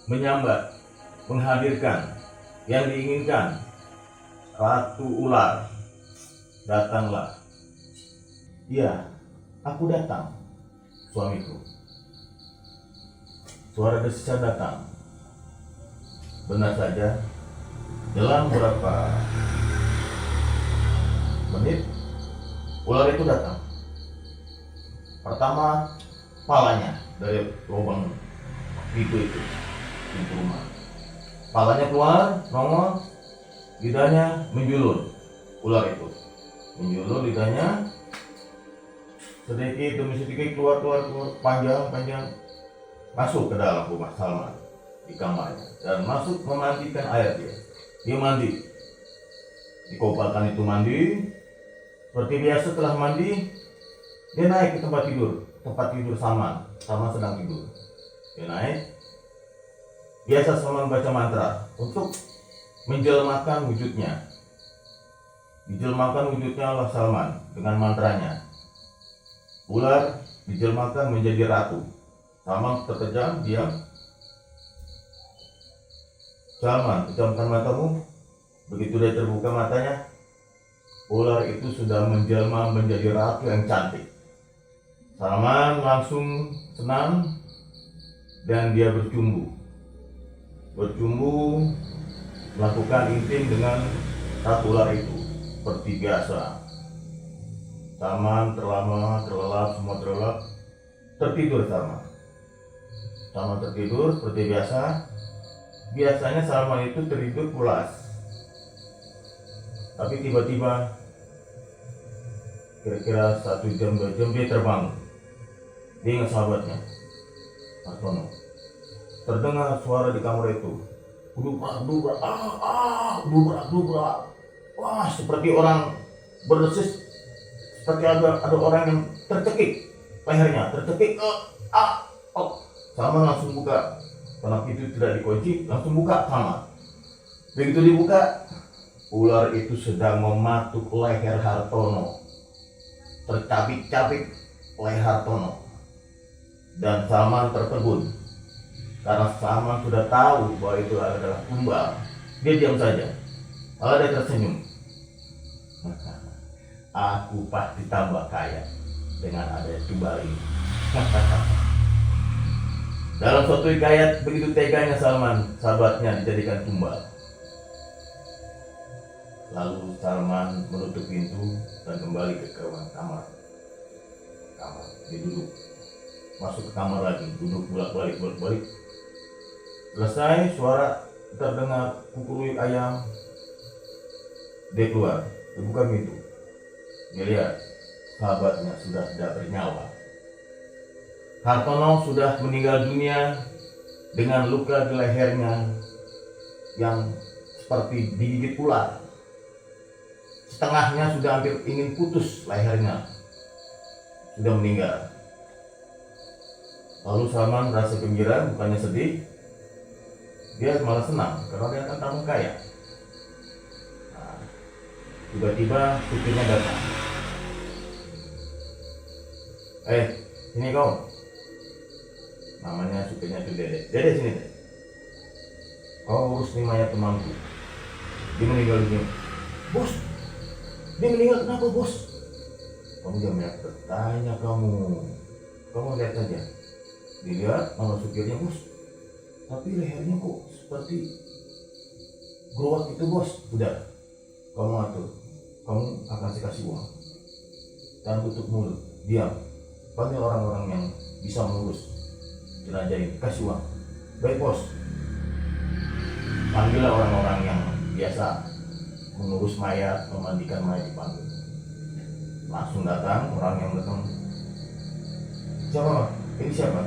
menyambat, menghadirkan yang diinginkan. Ratu ular, datanglah. Iya, aku datang, suamiku. Suara desisan datang. Benar saja, dalam beberapa menit ular itu datang. Pertama, palanya dari lubang pintu itu, pintu rumah. Palanya keluar, nongol, lidahnya menjulur. Ular itu menjulur lidahnya, sedikit demi sedikit keluar, panjang, masuk ke dalam rumah Salman di kamarnya dan masuk memandikan air dia. Dia mandi, dikobalkan itu mandi. Seperti biasa setelah mandi, dia naik ke tempat tidur Salman. Salman sedang tidur. Dia naik. Biasa Salman baca mantra untuk menjelmakan wujudnya. Dijelmakan wujudnya oleh Salman dengan mantranya. Ular dijelmakan menjadi ratu. Salman terkejam, diam. Salman, pejamkan matamu. Begitu dia terbuka matanya, ular itu sudah menjelma menjadi ratu yang cantik. Salman langsung senang dan dia bercumbu, melakukan intim dengan ratu ular itu seperti biasa. Salman terlelap, semua terlelap, tertidur Salman. Salman tertidur seperti biasa. Biasanya Salman itu tertidur pulas, tapi tiba-tiba kira-kira 1 jam 2 jam dia terbangun. Dia ingat sahabatnya Hartono. Terdengar suara di kamar itu, dubrak, wah, seperti orang berdesis, seperti ada orang yang tercekik lehernya, Salman langsung buka, karena pintu tidak dikunci, langsung buka kamar. Begitu dibuka, ular itu sedang mematuk leher Hartono, tercabik-cabik leher Hartono, dan Salman tertegun. Karena Salman sudah tahu bahwa itu adalah tumbal, dia diam saja. Lalu dia tersenyum. Aku pasti tambah kaya dengan adanya tumbal ini. Dalam suatu hikayat, begitu teganya Salman, sahabatnya dijadikan tumbal. Lalu Salman menutup pintu dan kembali ke kamar. Dia duduk, masuk ke kamar lagi, duduk bolak-balik. Selesai, suara terdengar kukuruyuk ayam, Dia keluar, dia buka pintu. Dia lihat sahabatnya sudah tidak bernyawa. Hartono sudah meninggal dunia dengan luka di lehernya yang seperti digigit ular. Setengahnya sudah hampir ingin putus lehernya, sudah meninggal. Lalu Salman merasa gembira, bukannya sedih. Dia malah senang karena dia akan tamu kaya. Nah, tiba-tiba supirnya datang. Sini kau. Namanya supirnya itu Dede. Dede sini deh. Kau urus nih mayat temanku. Dia meninggal dunia. Bos, dia meninggal kenapa bos? Kamu jangan banyak bertanya kamu. Kamu lihat saja. Dilihat sama supirnya, bos. Tapi lehernya kok seperti growat itu bos. Udah, kamu atur. Kamu akan saya kasih uang. Dan tutup mulut, diam. Panggil orang-orang yang bisa mengurus jenazah ini, kasih uang. Baik bos. Panggillah orang-orang yang biasa mengurus mayat, memandikan mayat, dipanggil. Langsung datang orang yang datang. Siapa? Ini siapa?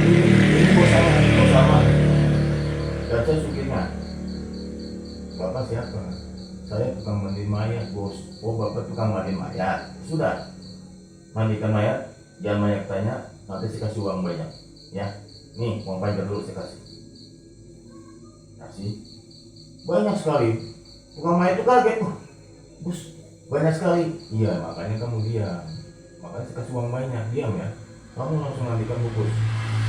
Ini bos sama. Dan saya supirnya. Bapak siapa? Saya tukang mandi mayat bos. Oh bapak tukang mandi mayat. Sudah, mandikan mayat. Jangan banyak tanya. Nanti saya kasih uang banyak. Ya, nih uang panjar dulu saya kasih. Kasih. Banyak sekali. Tukang mayat itu kaget. Bos, banyak sekali. Iya, makanya kamu diam. Makanya saya kasih uang banyak. Diam ya. Kamu langsung mandikan bungkus.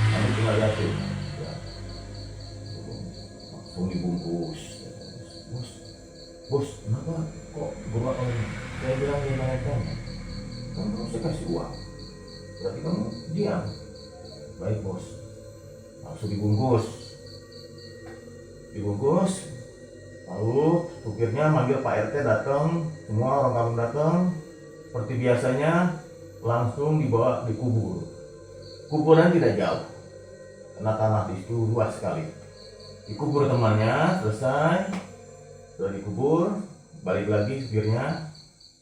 Nanti tinggal jatuh. Ya. Langsung dibungkus. Bos, kenapa kok gua saya bilang dia naikkan? Kamu saya kasih uang. Berarti kamu diam. Baik bos. Langsung dibungkus. Lalu supirnya manggil Pak RT datang. Semua orang kampung datang. Seperti biasanya langsung dibawa dikubur. Kuburan tidak jauh karena tanah di situ luas sekali. Dikubur temannya, selesai. Sudah dikubur, balik lagi supirnya.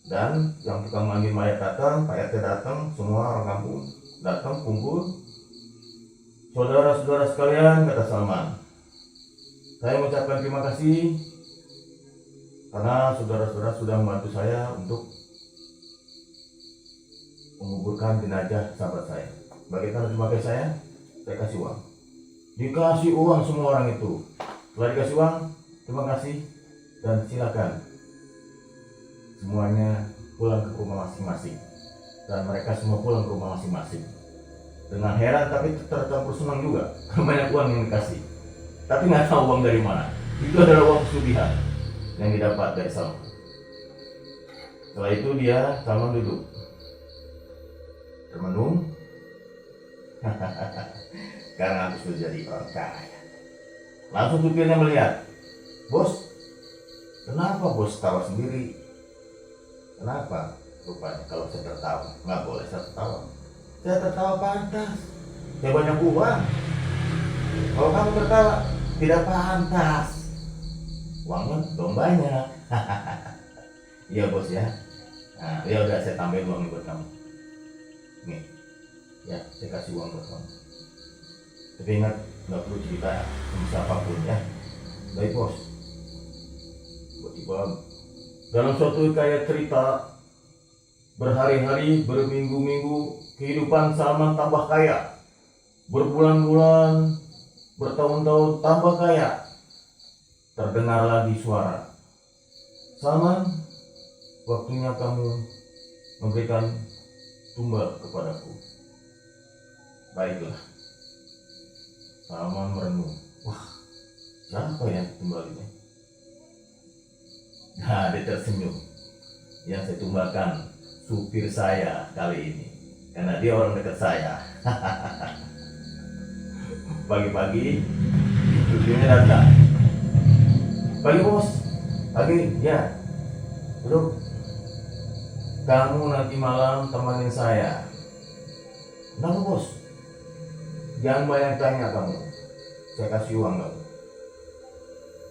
Dan yang tukang mandi mayat datang, Pak RT datang, semua orang kampung datang kumpul. Saudara-saudara sekalian, kata Salman, saya mengucapkan terima kasih karena saudara-saudara sudah membantu saya untuk menguburkan jenazah sahabat saya. Bagi tanda terima kasih saya kasih uang. Dikasih uang semua orang itu. Setelah dikasih uang, terima kasih dan silakan. Semuanya pulang ke rumah masing-masing. Dan mereka semua pulang ke rumah masing-masing. Dengan heran tapi tercampur senang juga. Banyak uang yang dikasih. Tapi nggak tahu uang dari mana. Itu adalah uang pesugihan yang didapat dari Salman. Setelah itu Salman duduk. Termenung. Karena aku sudah jadi orang kaya. Langsung supirnya melihat. Bos, kenapa bos tawa sendiri? Kenapa? Rupanya kalau saya tertawa, nggak boleh saya tertawa. Saya tertawa pantas. Saya banyak uang. Kalau kamu tertawa, tidak pantas. Uangnya belum banyak. Iya bos ya. Nah, ya udah saya tambahin uangnya buat kamu. Nih, ya saya kasih uang buat kamu. Tapi ingat, nggak perlu cerita sama siapapun ya. Baik bos. Tiba-tiba dalam suatu kayak cerita, berhari-hari, berminggu-minggu, kehidupan Salman tambah kaya. Berbulan-bulan, bertahun-tahun tambah kaya. Terdengar lagi suara. Salman, waktunya kamu memberikan tumbal kepadaku. Baiklah. Salman merenung. Wah, siapa yang tumbal ini? Nah, dia tersenyum. Yang saya tumbalkan supir saya kali ini, karena dia orang dekat saya. Pagi-pagi supirnya datang. Pagi bos, pagi ya. Duduk. Kamu nanti malam temanin saya. Kenapa bos? Jangan banyak tanya kamu. Saya kasih uang kamu.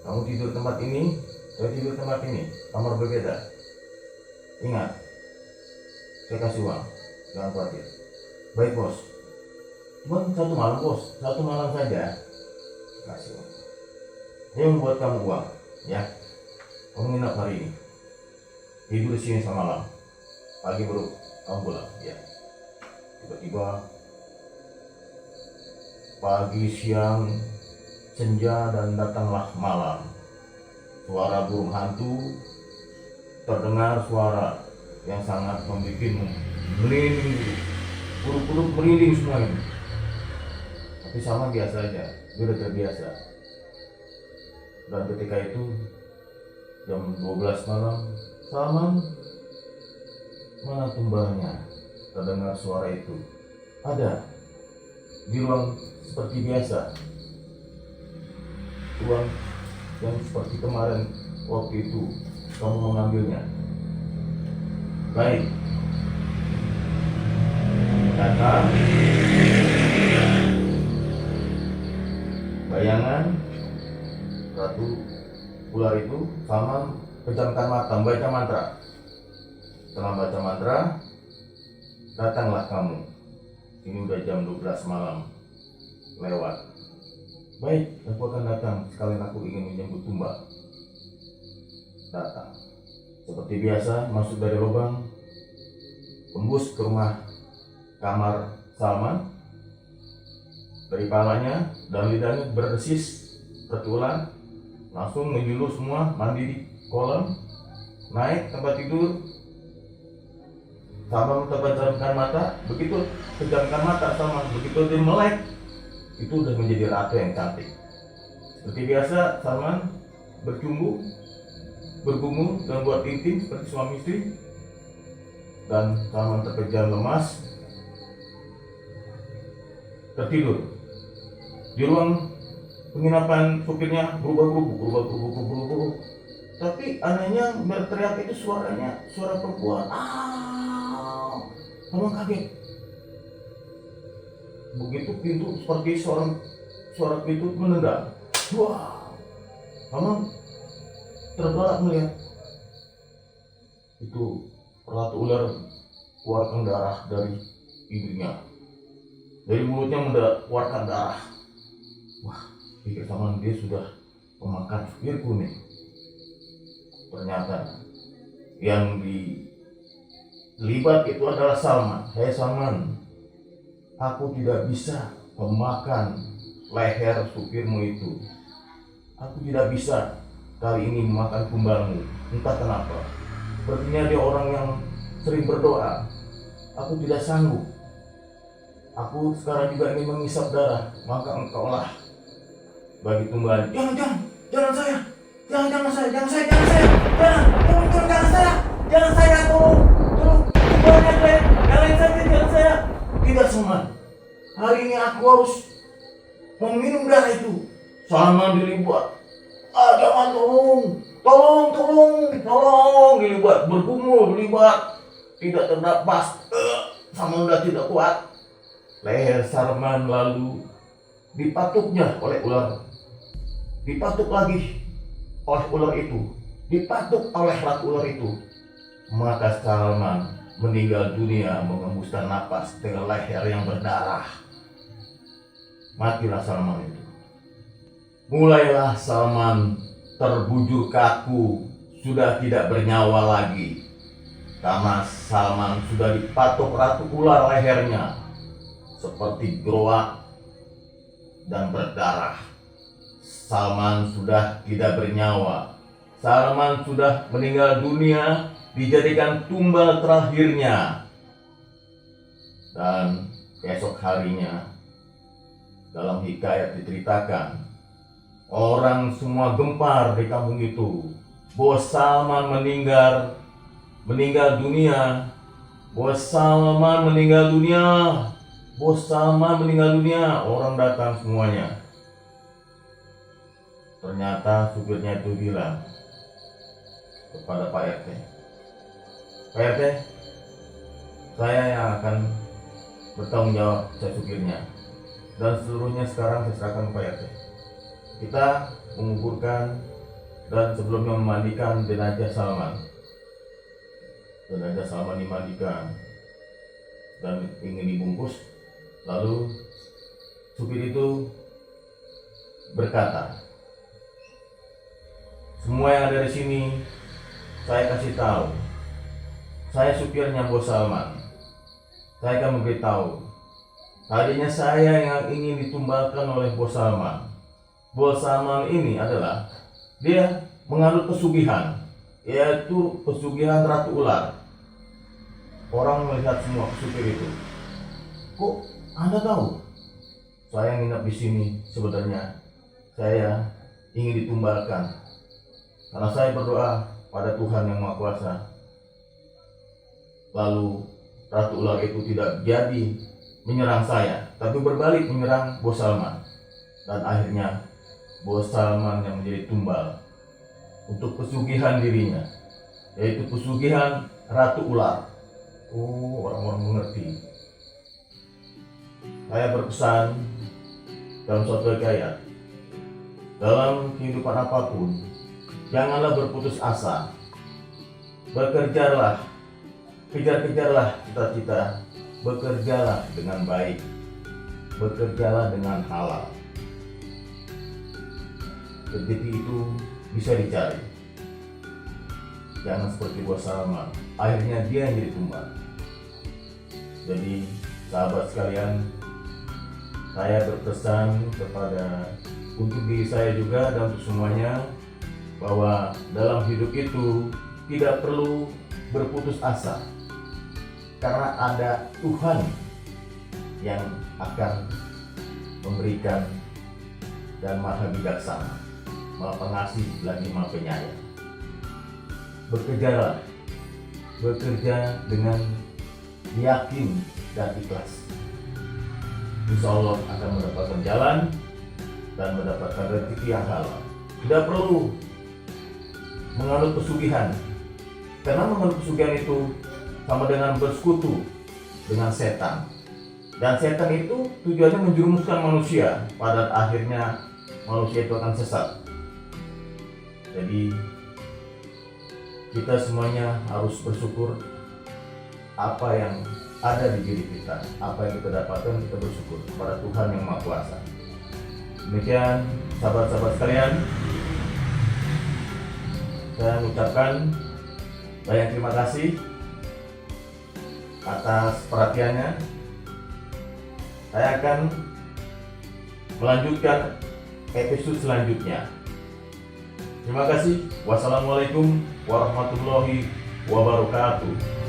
Kamu tidur tempat ini, saya tidur tempat ini, kamar berbeda. Ingat, saya kasih uang, jangan khawatir. Baik bos, cuma satu malam bos, satu malam saja. Kasih uang. Ini membuat kamu uang, ya. Kamu nginap hari ini, tidur di sini semalam. Pagi baru kamu pulang, ya. Tiba-tiba pagi, siang, senja, dan datanglah malam. Suara burung hantu terdengar, suara yang sangat membuatmu merinding, buruk-buruk merinding semua ini. Tapi sama biasa aja, dia udah terbiasa. Dan ketika itu jam 12 malam, Salman, mana tumbanya? Terdengar suara itu. Ada di ruang seperti biasa, uang yang seperti kemarin waktu itu kamu mengambilnya. Baik, datang bayangan ratu ular itu sama pejamkan mata, membaca mantra. Setelah baca mantra, datanglah kamu. Ini udah jam 12 malam lewat. Baik, aku akan datang. Sekalian aku ingin menjemput tumbal. Datang. Seperti biasa, masuk dari lubang, tembus ke rumah kamar Salman. Dari palanya dan lidahnya berdesis seperti ular. Langsung menjulur semua, mandi di kolam, naik tempat tidur. Salman pejamkan mata. Begitu pejamkan mata Salman, begitu dia melek, itu udah menjadi ratu yang cantik. Seperti biasa, Salman bercumbu, bergumul, dan buat intim seperti suami istri. Dan Salman terkejam lemas, tertidur. Di ruang penginapan supirnya berubah. Tapi anehnya berteriak itu suaranya suara perempuan. Salman kaget. Begitu pintu seperti suara pintu menendang. Wah, Salman terbelalak melihat itu ratu ular keluarkan darah dari hidungnya, dari mulutnya mengeluarkan darah. Wah, pikir Salman dia sudah memakan supirku nih. Ternyata yang dilibat itu adalah Salman. Hei Salman, aku tidak bisa memakan leher supirmu itu. Aku tidak bisa kali ini memakan tumbalmu. Entah kenapa. Sepertinya dia orang yang sering berdoa. Aku tidak sanggup. Aku sekarang juga ingin mengisap darah. Maka engkaulah bagi tumbal. Jangan saya. Jangan saya, tolong. Tumbalnya kalian. Jangan saya. Tidak Salman. Hari ini aku harus meminum darah itu. Salman dilibat. Jangan, tolong, dilibat, bergumul, dilibat, tidak ternapas, Salman sudah tidak kuat. Leher Salman lalu dipatuknya oleh ular, dipatuk lagi oleh ular itu, dipatuk oleh ratu ular itu. Maka Salman meninggal dunia mengembuskan napas dengan leher yang berdarah. Matilah Salman itu. Mulailah Salman terbujur kaku, sudah tidak bernyawa lagi. Karena Salman sudah dipatuk ratu ular lehernya seperti groak dan berdarah. Salman sudah tidak bernyawa. Salman sudah meninggal dunia, dijadikan tumbal terakhirnya. Dan esok harinya dalam hikayat diceritakan, orang semua gempar di kampung itu. Bos Salman meninggal dunia. Bos Salman meninggal dunia. Orang datang semuanya. Ternyata supirnya itu bilang kepada Pak RT, Pak RT, saya yang akan bertanggung jawab, saya supirnya. Dan seluruhnya sekarang saya serahkan ke Pak RT. Kita menguburkan dan sebelumnya memandikan jenazah Salman. Jenazah Salman dimandikan dan ingin dibungkus. Lalu supir itu berkata, "Semua yang ada di sini saya kasih tahu, saya supirnya Bos Salman. Saya akan memberitahu, tadinya saya yang ingin ditumbalkan oleh Bos Salman. Bos Salman ini adalah dia menganut pesugihan, yaitu pesugihan Ratu Ular. Orang melihat semua supir itu. Kok Anda tahu? Saya nginap di sini sebenarnya. Saya ingin ditumbalkan karena saya berdoa pada Tuhan yang Maha Kuasa. Lalu Ratu Ular itu tidak jadi menyerang saya, tapi berbalik menyerang Bos Salman. Dan akhirnya Bos Salman yang menjadi tumbal untuk pesugihan dirinya, yaitu pesugihan Ratu Ular." Oh, orang-orang mengerti. Saya berpesan dalam suatu ayat, dalam kehidupan apapun, janganlah berputus asa. Bekerjalah, kejar-kejarlah cita-cita, bekerjalah dengan baik, bekerjalah dengan halal. Rezeki itu bisa dicari. Jangan seperti Bos Salman, akhirnya dia yang jadi tumbal. Jadi sahabat sekalian, saya berpesan untuk diri saya juga dan untuk semuanya, bahwa dalam hidup itu tidak perlu berputus asa, karena ada Tuhan yang akan memberikan dan Maha Bijaksana, Maha Pengasih lagi Maha Penyayang. Bekerjalah, bekerja dengan yakin dan ikhlas. Insya Allah akan mendapatkan jalan dan mendapatkan rezeki yang halal. Tidak perlu menganut pesugihan, karena menganut pesugihan itu sama dengan bersekutu dengan setan. Dan setan itu tujuannya menjerumuskan manusia, pada akhirnya manusia itu akan sesat. Jadi kita semuanya harus bersyukur apa yang ada di diri kita, apa yang kita dapatkan, kita bersyukur kepada Tuhan yang Maha Kuasa. Demikian sahabat-sahabat sekalian, saya mengucapkan banyak terima kasih atas perhatiannya. Saya akan melanjutkan episode selanjutnya. Terima kasih. Wassalamualaikum warahmatullahi wabarakatuh.